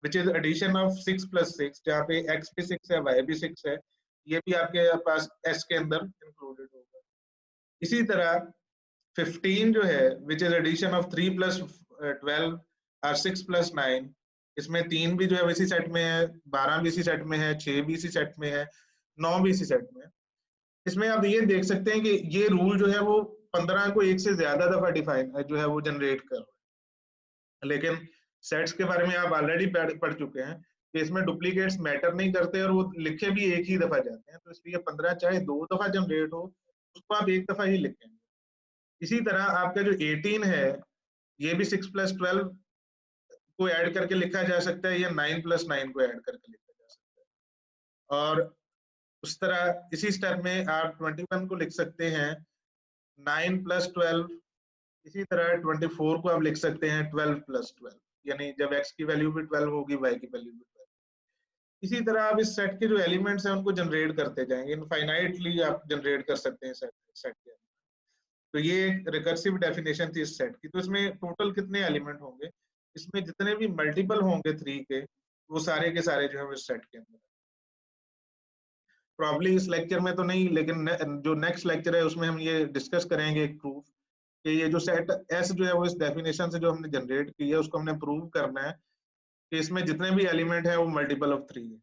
विच इज एडिशन ऑफ 6 + 6, जहाँ पे x भी 6 है y भी 6 है, ये भी आपके पास S के अंदर इंक्लूडेड होगा। इसी तरह 15 जो है विच इज एडिशन ऑफ 3 + 12 और 6 + 9, इसमें 3 भी जो है इसी सेट में है, 12 भी इसी सेट में है, 6 भी इसी सेट में है, 9 भी इसी सेट में है। इसमें आप ये देख सकते हैं कि ये रूल जो है वो 15 को एक से ज्यादा दफा डिफाइन जो है वो जनरेट कर रहा है। लेकिन सेट्स के बारे में आप ऑलरेडी पढ़ चुके हैं कि इसमें डुप्लीकेट्स मैटर नहीं करते और वो लिखे भी एक ही दफा जाते हैं, तो इसलिए 15 चाहे 2 दफा जनरेट हो उसको आप एक दफा ही लिखेंगे। इसी तरह आपका जो 18 है ये भी 6 + 12 को ऐड करके लिखा जा सकता है, या 9 + 9 को ऐड करके लिखा जा सकता है। और उस तरह इसी स्टेप में आप 21 को लिख सकते हैं 9 + 12। इसी तरह 24 को आप लिख सकते हैं 12 + 12, यानी जब x की वैल्यू भी 12 होगी y की वैल्यू भी 12। इसी तरह आप इस सेट के जो एलिमेंट्स हैं उनको जनरेट करते जाएंगे, इनफाइनाइटली आप जनरेट कर सकते हैं सेट के। तो ये एक रिकर्सिव डेफिनेशन थी इस सेट की। तो इसमें टोटल कितने एलिमेंट होंगे, इसमें जितने भी मल्टीपल होंगे 3 के वो सारे के सारे जो है इस सेट के अंदर। प्रॉब्ली इस लेक्चर में तो नहीं, लेकिन जो नेक्स्ट लेक्चर है उसमें हम ये डिस्कस करेंगे एक प्रूफ कि ये जो सेट एस जो है वो इस डेफिनेशन से जो हमने जनरेट की है उसको हमने प्रूव करना है कि इसमें जितने भी एलिमेंट है वो मल्टीपल ऑफ 3 है।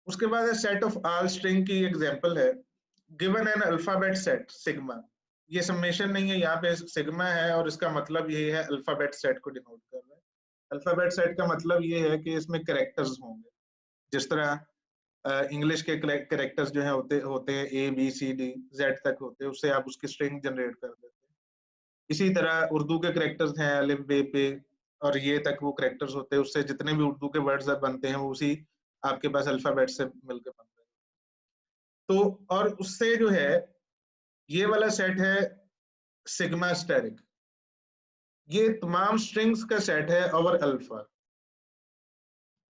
उसके बाद है सेट ऑफ ऑल स्ट्रिंग की एग्जांपल है, given an alphabet set sigma. ये समेशन नहीं है, यहाँ पे सिग्मा है और इसका मतलब ये है अल्फाबेट सेट को डिनोट कर रहा है। अल्फाबेट सेट का मतलब ये है कि इसमें कैरेक्टर्स होंगे, जिस तरह इंग्लिश के कैरेक्टर्स जो है होते हैं A B C D Z तक होते हैं, उससे आप उसकी स्ट्रिंग जनरेट कर देते हैं। इसी तरह उर्दू के कैरेक्टर्स हैं अलिफ बे पे और ये तक वो कैरेक्टर्स होते हैं, उससे जितने भी उर्दू के वर्ड्स बनते हैं वो उसी आपके पास अल्फाबेट से मिलकर बनते हैं। तो और उससे जो है ये वाला सेट है सिग्मा स्टेरिक, ये तमाम स्ट्रिंग्स का सेट है ओवर अल्फा।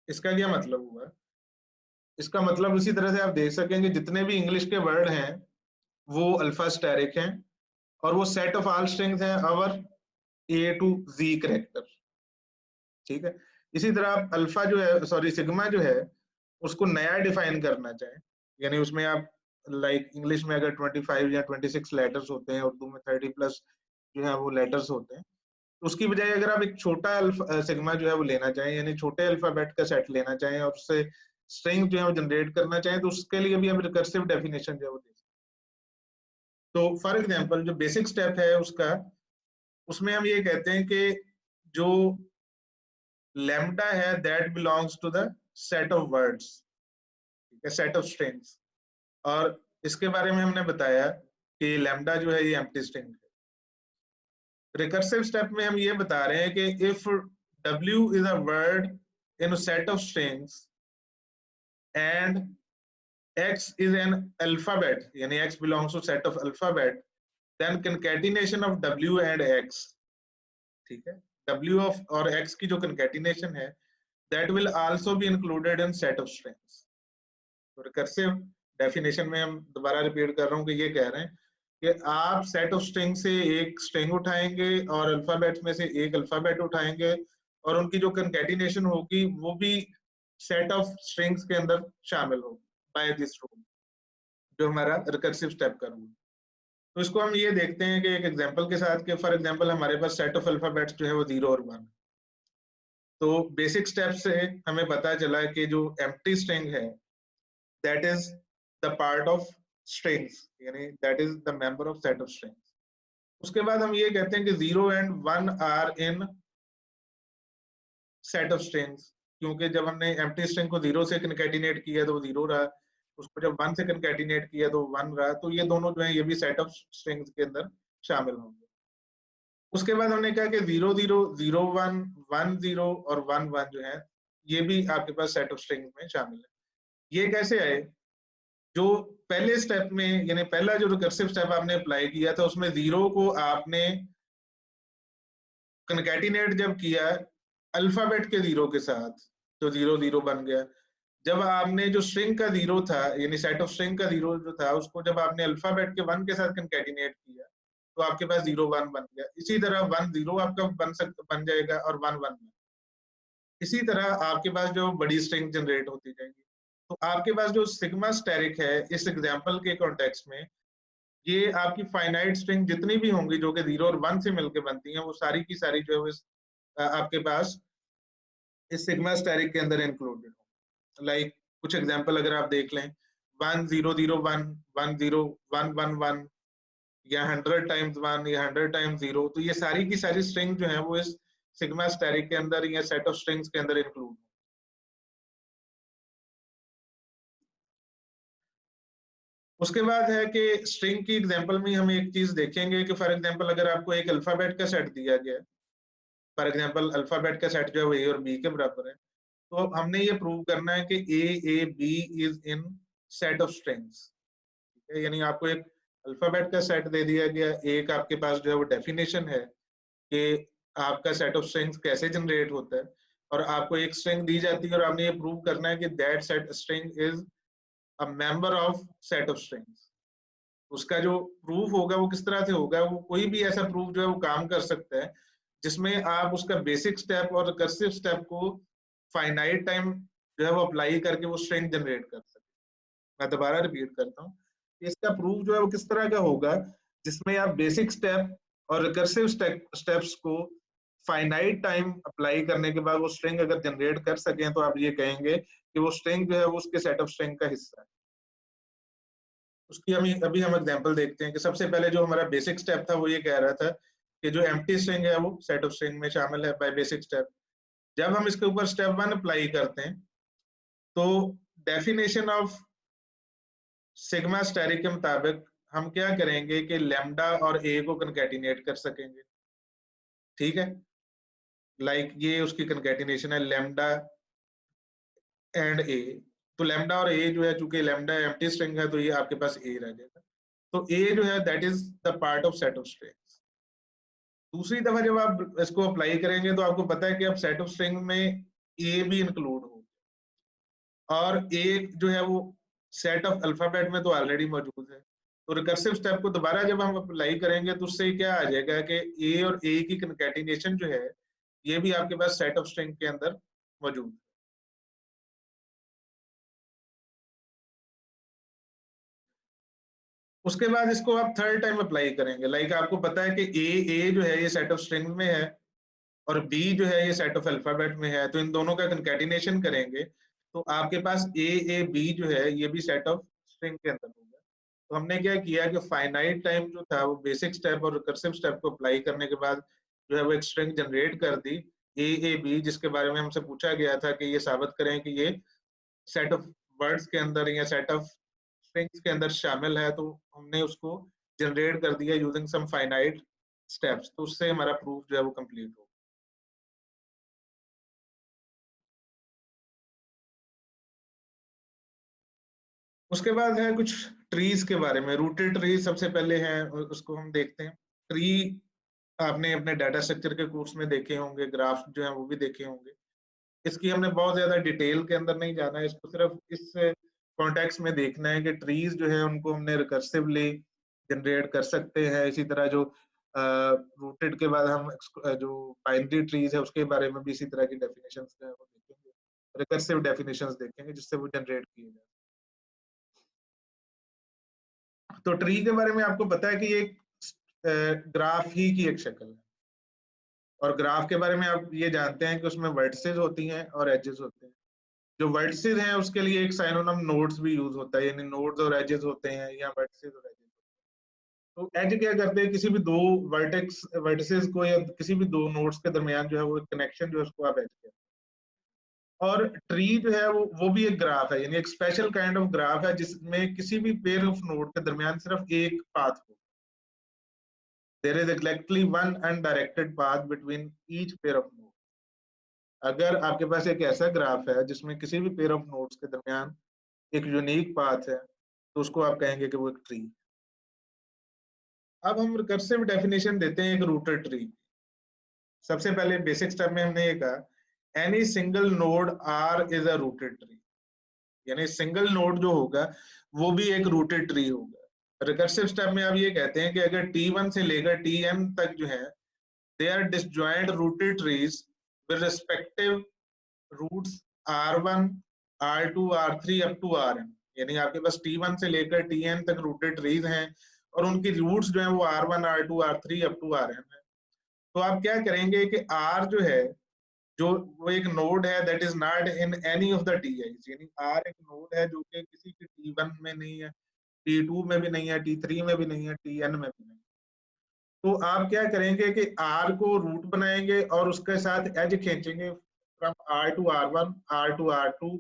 इसका क्या मतलब हुआ? इसका मतलब इसी तरह से आप देख सकेंगे जितने भी इंग्लिश के वर्ड हैं वो अल्फा स्टेरिक हैं और वो सेट ऑफ ऑल स्ट्रिंग्स हैं over A to Z character. ठीक है, इसी तरह आप अल्फा जो है सॉरी सिग्मा जो है उसको नया डिफाइन करना चाहें, यानी उसमें आप लाइक इंग्लिश में अगर 25 या 26 लेटर्स होते हैं, उर्दू में 30+ जो है वो लेटर्स होते हैं, तो उसकी बजाय अगर आप एक छोटा सिग्मा जो है वो लेना चाहें, यानी छोटे अल्फाबेट का सेट लेना चाहें और उससे स्ट्रिंग जो है वो जनरेट करना चाहें, तो उसके लिए भी हम रिकर्सिव डेफिनेशन जो है वो दे सकते हैं। तो फॉर एग्जांपल जो बेसिक स्टेप है उसका उसमें हम ये कहते हैं कि जो लैम्डा है that belongs to the set of words, ठीक है, सेट ऑफ स्ट्रिंग्स। और इसके बारे में हमने बताया कि लैम्डा जो है ये एम्प्टी स्ट्रिंग है। रिकर्सिव स्टेप में हम ये बता रहे हैं कि if W is a word in a set of strings and X is an alphabet, यानी X belongs to set of alphabet, then concatenation of W and X, ठीक है, W of और X की जो concatenation है that will also be included in set of strings। तो रिकर्सिव डेफिनेशन में हम दोबारा रिपीट कर रहा हूँ कि ये कह रहे हैं कि आप सेट ऑफ स्ट्रिंग से एक स्ट्रिंग उठाएंगे और अल्फाबेट में से एक अल्फाबेट उठाएंगे और उनकी जो कंकैटिनेशन होगी वो भी सेट ऑफ स्ट्रिंग्स के अंदर शामिल होगी बाय दिस रूल, जो हमारा रिकर्सिव स्टेप का रूल। तो इसको हम ये देखते हैं कि एक एग्जांपल के साथ कि फॉर एग्जांपल हमारे पास सेट ऑफ अल्फाबेट्स जो है वो 0 और 1। तो बेसिक स्टेप से हमें पता चला कि जो एम्प्टी स्ट्रिंग है that is the part of strings, यानी that is the member of set of strings। उसके बाद हम ये कहते हैं कि 0 and 1 are in set of strings, क्योंकि जब हमने empty string को 0 से concatenate किया तो वो 0 रहा, उसको जब 1 से concatenate किया तो 1 रहा, तो ये दोनों जो है ये भी set of strings के अंदर शामिल होंगे। उसके बाद हमने कहा कि 0 0 0 1 1 0 और 1 1 जो है ये भी आपके पास set of strings में शामिल है। ये कैसे आए? जो पहले स्टेप में यानी पहला जो रिकर्सिव स्टेप आपने अप्लाई किया था उसमें 0 को आपने कनकैटिनेट जब किया अल्फाबेट के 0 के साथ तो 0 0 बन गया। जब आपने जो स्ट्रिंग का 0 था यानी सेट ऑफ स्ट्रिंग का 0 जो था उसको जब आपने अल्फाबेट के 1 के साथ कनकैटिनेट किया तो आपके पास 0 1 बन गया। इसी तरह 1 0 आपका बन जाएगा और 1 1 इसी तरह आपके पास जो बड़ी स्ट्रिंग जनरेट होती जाएगी। तो आपके पास जो सिग्मा स्टेरिक है इस एग्जांपल के कॉन्टेक्स्ट में ये आपकी फाइनाइट स्ट्रिंग जितनी भी होंगी जो कि 0 और 1 से मिलकर बनती हैं वो सारी की सारी जो है आपके पास इस सिग्मा स्टेरिक के अंदर इंक्लूडेड हो। लाइक कुछ एग्जांपल अगर आप देख लें 1 0 0 1 1 0 1 1 1 या 100 टाइम्स 1 या 100 टाइम्स 0, तो ये सारी की सारी स्ट्रिंग जो है वो इस सिग्मा स्टेरिक के अंदर या सेट ऑफ स्ट्रिंग्स के अंदर इंक्लूड। उसके बाद है कि स्ट्रिंग की एग्जांपल में हम एक चीज देखेंगे कि फॉर एग्जांपल अगर आपको एक अल्फाबेट का सेट दिया गया है, फॉर एग्जांपल अल्फाबेट का सेट जो है वो ए और बी के बराबर है, तो हमने ये प्रूव करना है कि A B is in set of strings, ठीक है। यानी आपको एक अल्फाबेट का सेट दे दिया गया, एक आपके पास जो है वो डेफिनेशन है कि आपका सेट ऑफ स्ट्रिंग्स कैसे जनरेट होता है, और आपको एक स्ट्रिंग दी जाती है और आपने ये प्रूव करना है कि that set string is a member of set of strings. उसका जो प्रूफ होगा वो किस तरह से होगा, वो कोई भी ऐसा प्रूफ जो है वो काम कर सकता है जिसमें आप उसका बेसिक स्टेप और रिकर्सिव स्टेप को फाइनाइट टाइम जो है वो अप्लाई करके वो स्ट्रिंग जनरेट कर सके। मैं दोबारा रिपीट करता हूँ, इसका प्रूफ जो है वो किस तरह का होगा जिसमें आप बेसिक स्टेप और रिकर्सिव स्टेप्स को फाइनाइट टाइम अप्लाई करने के बाद वो स्ट्रिंग अगर जनरेट कर सकें तो आप ये कहेंगे कि वो स्ट्रिंग जो है वो उसके सेट ऑफ स्ट्रिंग का हिस्सा है। उसकी अभी हम एग्जांपल देखते हैं कि सबसे पहले जो हमारा बेसिक स्टेप था वो ये कह रहा था कि जो एम्प्टी स्ट्रिंग है वो सेट ऑफ स्ट्रिंग में शामिल है बाय बेसिक स्टेप। जब हम इसके ऊपर स्टेप 1 अप्लाई करते हैं तो डेफिनेशन ऑफ सिग्मा स्टेरिक के मुताबिक हम क्या करेंगे कि लैम्डा और ए को कनकैटिनेट कर सकेंगे, ठीक है। लाइक ये उसकी कनकैटिनेशन है लैम्डा एंड ए, तो लैम्डा और ए जो है चूंकि लैम्डा एम्प्टी स्ट्रिंग है तो ये आपके पास ए रह जाएगा। तो ए जो है that is the part of set of strings. दूसरी दफा जब आप इसको अप्लाई करेंगे तो आपको पता है कि अब सेट ऑफ स्ट्रिंग में ए भी इंक्लूड हो, और ए जो है वो सेट ऑफ अल्फाबेट में तो ऑलरेडी मौजूद है। तो रिकर्सिव स्टेप को दोबारा जब हम अप्लाई करेंगे तो उससे क्या आ जाएगा कि ए और ए की कंकैटिनेशन जो है ये भी आपके पास सेट ऑफ स्ट्रिंग के अंदर मौजूद है। उसके बाद इसको आप थर्ड टाइम अप्लाई करेंगे। लाइक आपको पता है कि ए जो है ये सेट ऑफ स्ट्रिंग में है और बी जो है ये सेट ऑफ अल्फाबेट में है, तो इन दोनों का कंकैटिनेशन करेंगे तो आपके पास ए बी जो है ये भी सेट ऑफ स्ट्रिंग के अंदर होगा। तो हमने क्या किया कि फाइनाइट टाइम जो था वो बेसिक स्टेप और रिकर्सिव स्टेप को अप्लाई करने के बाद जो है वो एक स्ट्रिंग जनरेट कर दी AAB, जिसके बारे में हमसे पूछा गया था कि ये साबित करें कि ये सेट ऑफ वर्ड्स के अंदर या सेट ऑफ स्ट्रिंग्स के अंदर शामिल है, तो हमने उसको जनरेट कर दिया यूजिंग सम फाइनाइट स्टेप्स, तो उससे हमारा प्रूफ जो है वो कंप्लीट हो। उसके बाद है कुछ ट्रीज के बारे में। रूटेड ट्री सबसे पहले है, उसको हम देखते हैं। ट्री आपने अपने डाटा स्ट्रक्चर के कोर्स में देखे होंगे, ग्राफ जो है वो भी देखे होंगे। इसकी हमने बहुत ज्यादा डिटेल के अंदर नहीं जाना है, इसको सिर्फ इस कॉन्टेक्स्ट में देखना है कि ट्रीज जो है उनको हमने रिकर्सिवली जनरेट कर सकते हैं। इसी तरह जो रूटेड के बाद हम जो बाइनरी ट्रीज है उसके बारे में भी इसी तरह की डेफिनेशंस जो है वो देखेंगे, रिकर्सिव डेफिनेशंस देखेंगे जिससे वो जनरेट किए जाए। तो ट्री के बारे में आपको पता है कि ये ग्राफ ही की एक शक्ल है, और ग्राफ के बारे में आप ये जानते हैं कि उसमें वर्टिसेस होती हैं और एजेस होते हैं। जो वर्टिसेस हैं उसके लिए एक साइनोनिम नोड्स भी यूज होता है, यानी नोड्स और एजेस होते हैं या वर्टिसेस और एजेस। तो एज क्या करते हैं, किसी भी दो वर्टिसेस को या किसी भी दो नोड्स के दरमियान जो है वो कनेक्शन जो है उसको आप एज कहते हैं। और ट्री जो है वो भी एक ग्राफ है, यानी एक स्पेशल काइंड ऑफ ग्राफ है जिसमें किसी भी पेयर ऑफ नोड के दरमियान सिर्फ एक पाथ हो। There is exactly one undirected path between each pair of nodes. अगर आपके पास एक ऐसा ग्राफ है जिसमें किसी भी पेयर ऑफ नोड्स के दरमियान एक यूनिक पाथ है, तो उसको आप कहेंगे कि वो एक ट्री। अब हम रिकर्सिव डेफिनेशन देते हैं एक रूटेड ट्री। सबसे पहले बेसिक स्टेप में हमने ये कहा any single node R is a rooted tree, यानी सिंगल नोड जो होगा वो भी एक रूटेड ट्री होगा। रिकर्सिव स्टेप में आप ये कहते हैं कि अगर T1 से लेकर Tn तक जो है they are disjoint rooted trees with respective roots R1, R2, R3 up to Rn। यानी आपके पास T1 से लेकर Tn तक रूटेड ट्रीज हैं और उनकी रूट्स जो है वो R1, R2, R3 up to Rn है। तो आप क्या करेंगे कि R जो है, जो वो एक नोड है that is not in any of the TIs, यानी R एक नोड है जो कि किसी की T1 में नहीं है, T2 में भी नहीं है, T3 में भी नहीं है, Tn में भी नहीं। तो आप क्या करेंगे कि R को रूट बनाएंगे और उसके साथ एज खींचेंगे from R to R1, R to R2,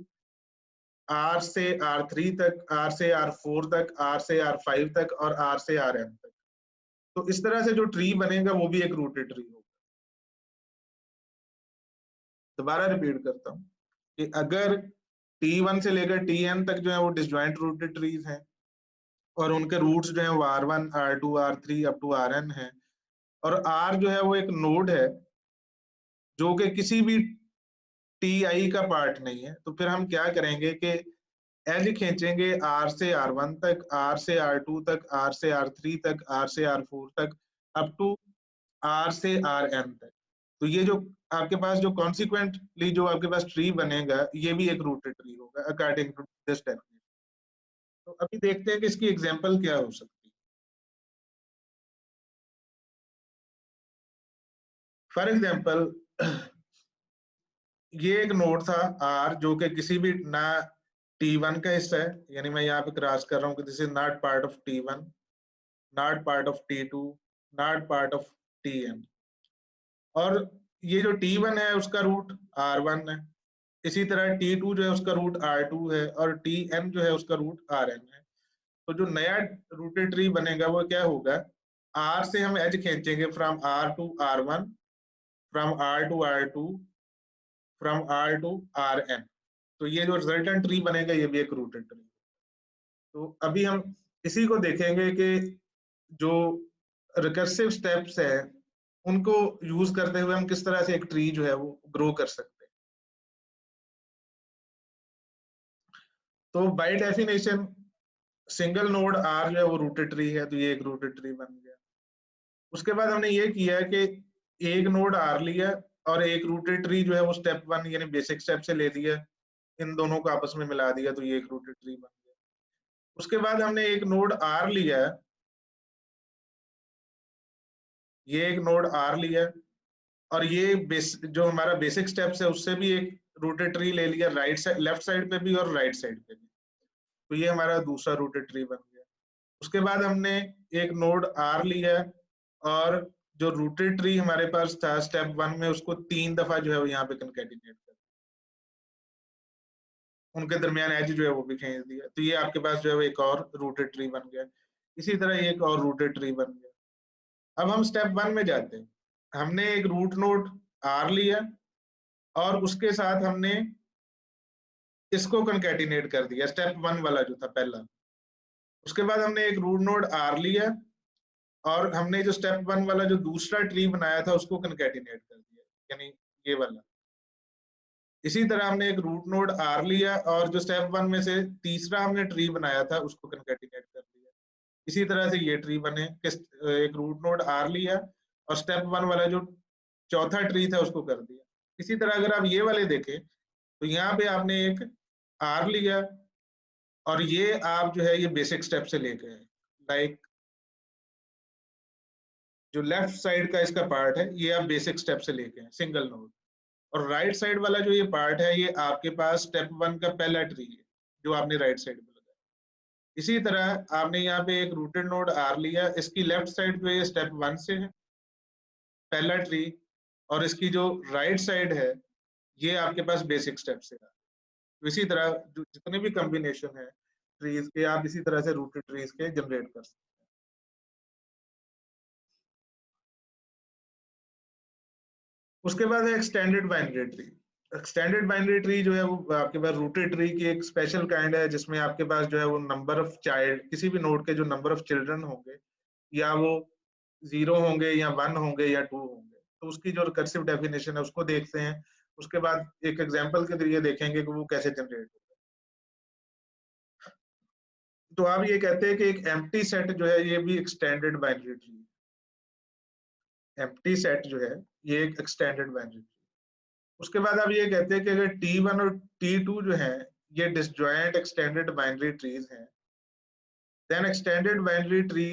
R से R3 तक, R से R4 तक, R से R5 तक और R से Rn तक। तो इस तरह से जो ट्री बनेगा वो भी एक रूटेड ट्री होगा। दोबारा रिपीट करता हूँ कि अगर T1 से लेकर Tn तक जो है वो डिसजॉइंट रूटेड ट्रीज हैं और उनके रूट्स जो है वो R1, R2, R3 up to Rn है, और R जो है वो एक नोड है जो कि किसी भी TI का पार्ट नहीं है, तो फिर हम क्या करेंगे कि एज खींचेंगे R से R1 तक, R से R2 तक, R से R3 तक, R से R4 तक अप टू R से Rn तक। तो ये जो आपके पास जो कॉन्सिक्वेंटली जो आपके पास ट्री बनेगा ये भी एक रूटेड ट्री होगा अकॉर्डिंग टू दिस डेफिनेशन। तो अभी देखते हैं कि इसकी एग्जांपल क्या हो सकती है। फॉर एग्जांपल ये एक नोड था R जो कि किसी भी ना T1 का हिस्सा है, यानी मैं यहाँ पे क्रॉस कर रहा हूँ कि this is not part of T1, not part of T2, not part of Tn। और ये जो T1 है उसका रूट R1 है, इसी तरह T2 जो है उसका रूट R2 है और Tn जो है उसका रूट Rn है। तो जो नया रूटेड ट्री बनेगा वो क्या होगा, R से हम एज खींचेंगे from R to R1, from R to R2, from R to Rn। तो ये जो रिजल्टेंट ट्री बनेगा ये भी एक रूटेड ट्री। तो अभी हम इसी को देखेंगे कि जो रिकर्सिव स्टेप्स है उनको यूज करते हुए हम किस तरह से एक ट्री जो है वो ग्रो कर सकते हैं। तो by definition single node R जो है वो रूटेड ट्री है, तो ये एक रूटेड ट्री बन गया। उसके बाद हमने ये किया कि एक नोड R लिया और एक रूटेड ट्री जो है वो स्टेप 1 यानी बेसिक स्टेप से ले लिया, इन दोनों को आपस में मिला दिया, तो ये एक रूटेड ट्री बन गया। उसके बाद हमने एक नोड R लिया, ये एक नोड R लिया और ये जो हमारा बेसिक स्टेप्स है उससे भी एक रूटेड ट्री ले लिया, राइट साइड, लेफ्ट साइड पे भी और राइट साइड पे भी। तो ये हमारा दूसरा रूटेड ट्री बन गया। उसके बाद हमने एक नोड R लिया और जो रूटेड ट्री हमारे पास था स्टेप 1 में, उसको 3 दफा जो है वो यहाँ पे कंकैटिनेट कर, उनके दरमियान एज जो है वो भी खींच दिया, तो ये आपके पास जो है वो एक और रूटेड ट्री बन गया। इसी तरह ये एक और रूटेड ट्री बन गया। अब हम स्टेप 1 में जाते हैं। हमने एक रूट नोड आर लिया और उसके साथ हमने इसको कंकैटिनेट कर दिया, स्टेप 1 वाला जो था पहला। उसके बाद हमने एक रूट नोड आर लिया और हमने जो स्टेप 1 वाला जो दूसरा ट्री बनाया था उसको कंकैटिनेट कर दिया, यानी ये वाला। इसी तरह हमने एक रूट नोड आर लिया और जो स्टेप 1 में से तीसरा हमने ट्री बनाया था उसको कंकैटिनेट कर दिया। इसी तरह से ये ट्री बने, एक रूट नोड आर लिया और स्टेप 1 वाला जो चौथा ट्री था उसको कर दिया। इसी तरह अगर आप ये वाले देखें तो यहाँ पे आपने एक आर लिया और ये आप जो है ये बेसिक स्टेप से लेके आए, लाइक जो लेफ्ट साइड का इसका पार्ट है ये आप बेसिक स्टेप से लेके आए सिंगल नोड, और राइट साइड वाला जो ये पार्ट है ये आपके पास स्टेप 1 का पहला ट्री है जो आपने राइट साइड में लगाया। इसी तरह आपने यहाँ पे एक रूटेड नोड आर लिया, इसकी लेफ्ट साइड पे ये स्टेप 1 से है पहला ट्री, और इसकी जो राइट साइड है ये आपके पास बेसिक स्टेप से है। तो इसी तरह जो जितने भी कॉम्बिनेशन है ट्रीज के, आप इसी तरह से रूटेड ट्रीज के जनरेट कर सकते हैं। उसके बाद है extended binary tree. Extended binary tree जो है वो आपके पास रूटेड ट्री की एक स्पेशल काइंड है, जिसमें आपके पास जो है वो नंबर ऑफ चाइल्ड, किसी भी नोड के जो नंबर ऑफ चिल्ड्रन होंगे, या वो 0 होंगे या 1 होंगे या 2 होंगे, तो उसकी जो रिकर्सिव डेफिनेशन है उसको देखते हैं। उसके बाद एक एग्जांपल के जरिए देखेंगे कि वो कैसे जनरेट होगा। तो आप ये कहते हैं कि एक एम्प्टी सेट जो है ये भी एक्सटेंडेड बाइनरी ट्री है। एम्प्टी सेट जो है ये एक एक्सटेंडेड बाइनरी ट्री। उसके बाद आप ये कहते हैं कि अगर T1 और T2 जो है ये डिसजॉइंट एक्सटेंडेड बाइनरी ट्रीज हैं, देन एक्सटेंडेड बाइनरी ट्री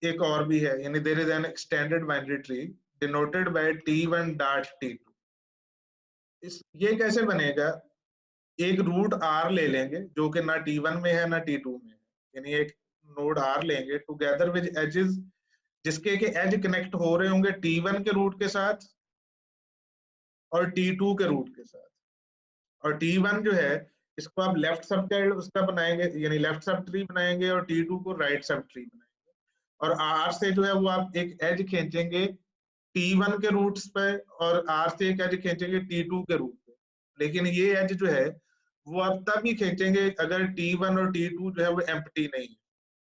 एक और भी है, यानी there is an extended binary tree denoted by T1 dot T2। ये कैसे बनेगा? एक रूट R ले लेंगे जो कि ना T1 में है ना T2 में है, यानी एक नोड R लेंगे टुगेदर विद एजेस जिसके के एज कनेक्ट हो रहे होंगे T1 के रूट के साथ और T2 के रूट के साथ। और T1 जो है इसको आप लेफ्ट सब चाइल्ड उसका बनाएंगे, यानी लेफ्ट सब ट्री बनाएंगे, और T2 को राइट सब ट्री बनाएंगे। और R से जो है वो आप एक एज खींचेंगे T1 के रूट्स पे और R से एक एज खींचेंगे T2 के रूट पे। लेकिन ये एज जो है वो आप तभी खींचेंगे अगर T1 और T2 जो है वो एम्प्टी नहीं है।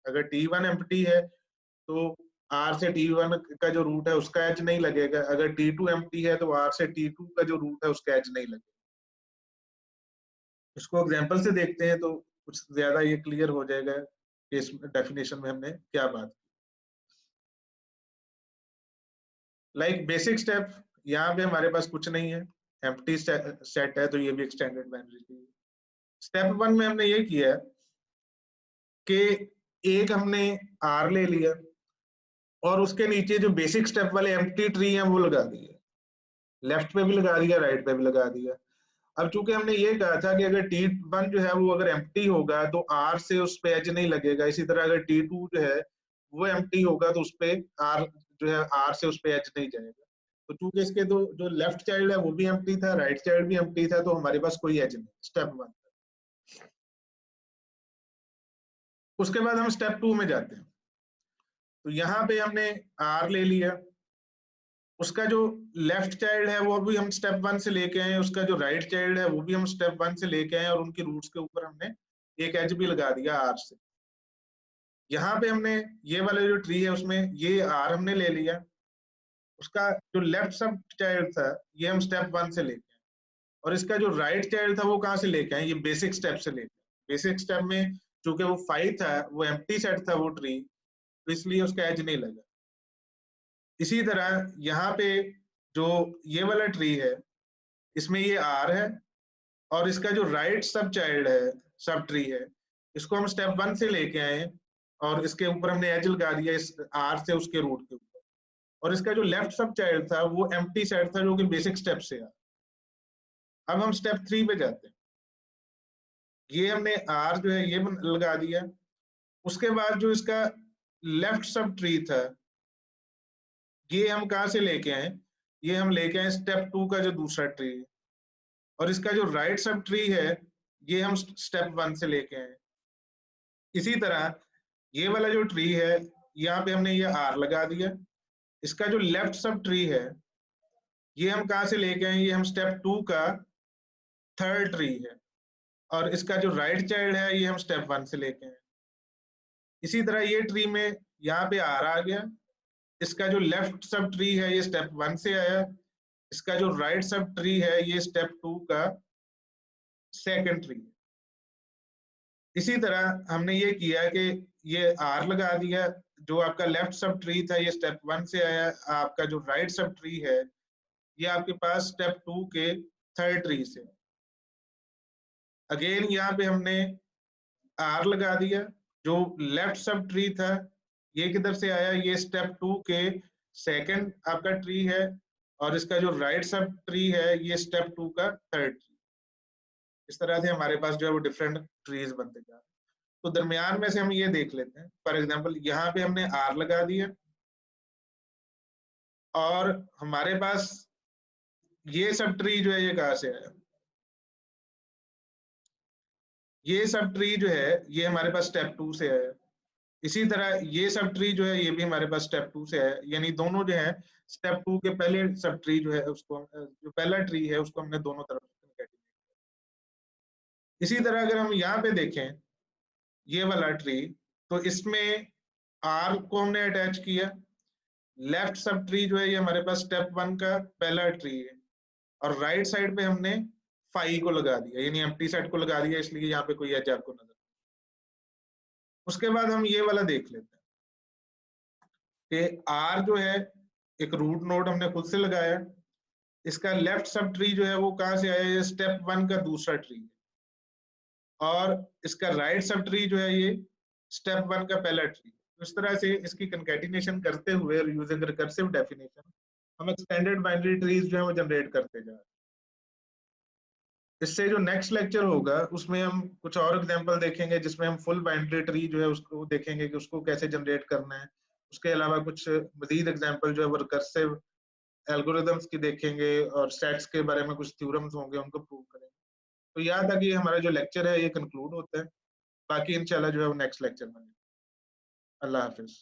अगर T1 एम्प्टी है तो R से T1 का जो रूट है उसका एज नहीं लगेगा, अगर T2 एम्प्टी है तो R से T2 का जो रूट है उसका एज नहीं लगेगा। इसको एग्जांपल से देखते हैं तो कुछ ज्यादा ये क्लियर हो जाएगा कि इस डेफिनेशन में हमने क्या बात की। लाइक बेसिक स्टेप, यहाँ पे हमारे पास कुछ नहीं है, एम्प्टी सेट है, तो ये भी एक्सटेंडेड बाइनरी ट्री है। स्टेप 1 में हमने ये किया कि एक हमने R ले लिया और उसके नीचे जो बेसिक स्टेप वाले एम्प्टी ट्री हैं वो लगा दिए, लेफ्ट पे भी लगा दिया राइट पे भी लगा दिया। अब चूंकि हमने ये कहा था कि अगर T1 जो है वो अगर एम्प्टी होगा तो R से उस पे एज नहीं लगेगा, इसी तरह अगर T2 जो है वो एम्प्टी होगा तो उस पे R जो है R से उस पे एज नहीं जाएगा। तो चूंकि इसके दो जो लेफ्ट चाइल्ड है वो भी एम्प्टी था, राइट चाइल्ड भी एम्प्टी था, तो हमारे पास कोई एज नहीं, स्टेप 1। उसके बाद हम स्टेप 2 में जाते हैं। तो यहाँ पे हमने R ले लिया, उसका जो लेफ्ट चाइल्ड है वो भी हम स्टेप 1 से लेके आए, उसका जो राइट चाइल्ड है वो भी हम स्टेप 1 से लेके आए, और उनकी रूट्स के ऊपर हमने एक एज भी लगा दिया R से। यहाँ पे हमने ये वाला जो ट्री है उसमें ये R हमने ले लिया, उसका जो लेफ्ट सब चाइल्ड था ये हम स्टेप 1 से लेके आए, और इसका जो राइट चाइल्ड था वो कहाँ से लेके आए? ये बेसिक स्टेप से लेके आए। बेसिक स्टेप में चूंकि वो 5 था, वो एम्प्टी सेट था वो ट्री, तो इसलिए उसका एज नहीं लगा। इसी तरह यहाँ पे जो ये वाला ट्री है इसमें ये R है और इसका जो राइट सब चाइल्ड है, सब ट्री है, इसको हम स्टेप 1 से लेके आए और इसके ऊपर हमने एज लगा दिया इस R से उसके रूट के ऊपर। और इसका जो लेफ्ट सब चाइल्ड था वो एम्प्टी सेट था जो कि बेसिक स्टेप से है। अब हम स्टेप 3 पे जाते हैं। ये हमने R जो है ये लगा दिया, उसके बाद जो इसका लेफ्ट सब ट्री था ये हम कहाँ से लेके आए, ये हम लेके आए स्टेप 2 का जो दूसरा ट्री है, और इसका जो राइट सब ट्री है ये हम स्टेप 1 से लेके आए। इसी तरह ये वाला जो ट्री है यहाँ पे हमने ये आर लगा दिया, इसका जो लेफ्ट सब ट्री है ये हम कहाँ से लेके आए, ये हम स्टेप 2 का थर्ड ट्री है, और इसका जो राइट चाइल्ड है ये हम स्टेप 1 से लेके आए। इसी तरह ये ट्री में यहाँ पे आर आ गया, इसका जो लेफ्ट सब ट्री है ये स्टेप 1 से आया, इसका जो राइट सब ट्री है ये स्टेप 2 का सेकंड ट्री है। इसी तरह हमने ये किया कि ये आर लगा दिया, जो आपका लेफ्ट सब ट्री था ये स्टेप 1 से आया, आपका जो राइट सब ट्री है ये आपके पास स्टेप 2 के थर्ड ट्री से। अगेन यहाँ पे हमने आर लगा दिया, जो लेफ्ट सब ट्री था ये किधर से आया, ये स्टेप 2 के सेकंड आपका ट्री है, और इसका जो राइट सब ट्री है ये स्टेप 2 का थर्ड ट्री। इस तरह से हमारे पास जो है वो डिफरेंट ट्रीज बनते जा रहे हैं। तो दरमियान में से हम ये देख लेते हैं, फॉर एग्जांपल यहाँ पे हमने आर लगा दिया, और हमारे पास ये सब ट्री जो है ये कहाँ से आया, ये सब ट्री जो है ये हमारे पास स्टेप 2 से आया। इसी तरह ये सब ट्री जो है ये भी हमारे पास स्टेप 2 से है, यानी दोनों जो है स्टेप 2 के पहले सब ट्री जो है उसको जो पहला ट्री है उसको हमने दोनों तरफ से। इसी तरह अगर हम यहाँ पे देखें ये वाला ट्री, तो इसमें आर को हमने अटैच किया, लेफ्ट सब ट्री जो है ये हमारे पास स्टेप 1 का पहला ट्री है, और राइट साइड पे हमने फाई को लगा दिया, यानी एम्प्टी सेट को लगा दिया, इसलिए यहाँ पे कोई एज आपको नजर। उसके बाद हम ये वाला देख लेते हैं कि आर जो है एक रूट नोड हमने खुद से लगाया, इसका लेफ्ट सब ट्री जो है वो कहाँ से आया, ये स्टेप 1 का दूसरा ट्री है, और इसका राइट सब ट्री जो है ये स्टेप 1 का पहला ट्री। इस तरह से इसकी कंकैटिनेशन करते हुए यूजिंग रिकर्सिव डेफिनेशन हम एक्सटेंडेड बाइनरी ट्रीज जो है वो जनरेट करते जा रहे हैं। इससे जो नेक्स्ट लेक्चर होगा उसमें हम कुछ और एग्जांपल देखेंगे, जिसमें हम फुल बाइनरी ट्री जो है उसको देखेंगे कि उसको कैसे जनरेट करना है। उसके अलावा कुछ मजीद एग्जांपल जो है वो रिकर्सिव एल्गोरिथम्स की देखेंगे, और सेट्स के बारे में कुछ थ्योरम्स होंगे उनको प्रूव करेंगे। तो यहाँ तक ये हमारा जो लेक्चर है ये कंक्लूड होता है, बाकी इंशाल्लाह जो है वो नेक्स्ट लेक्चर में। अल्लाह हाफिज।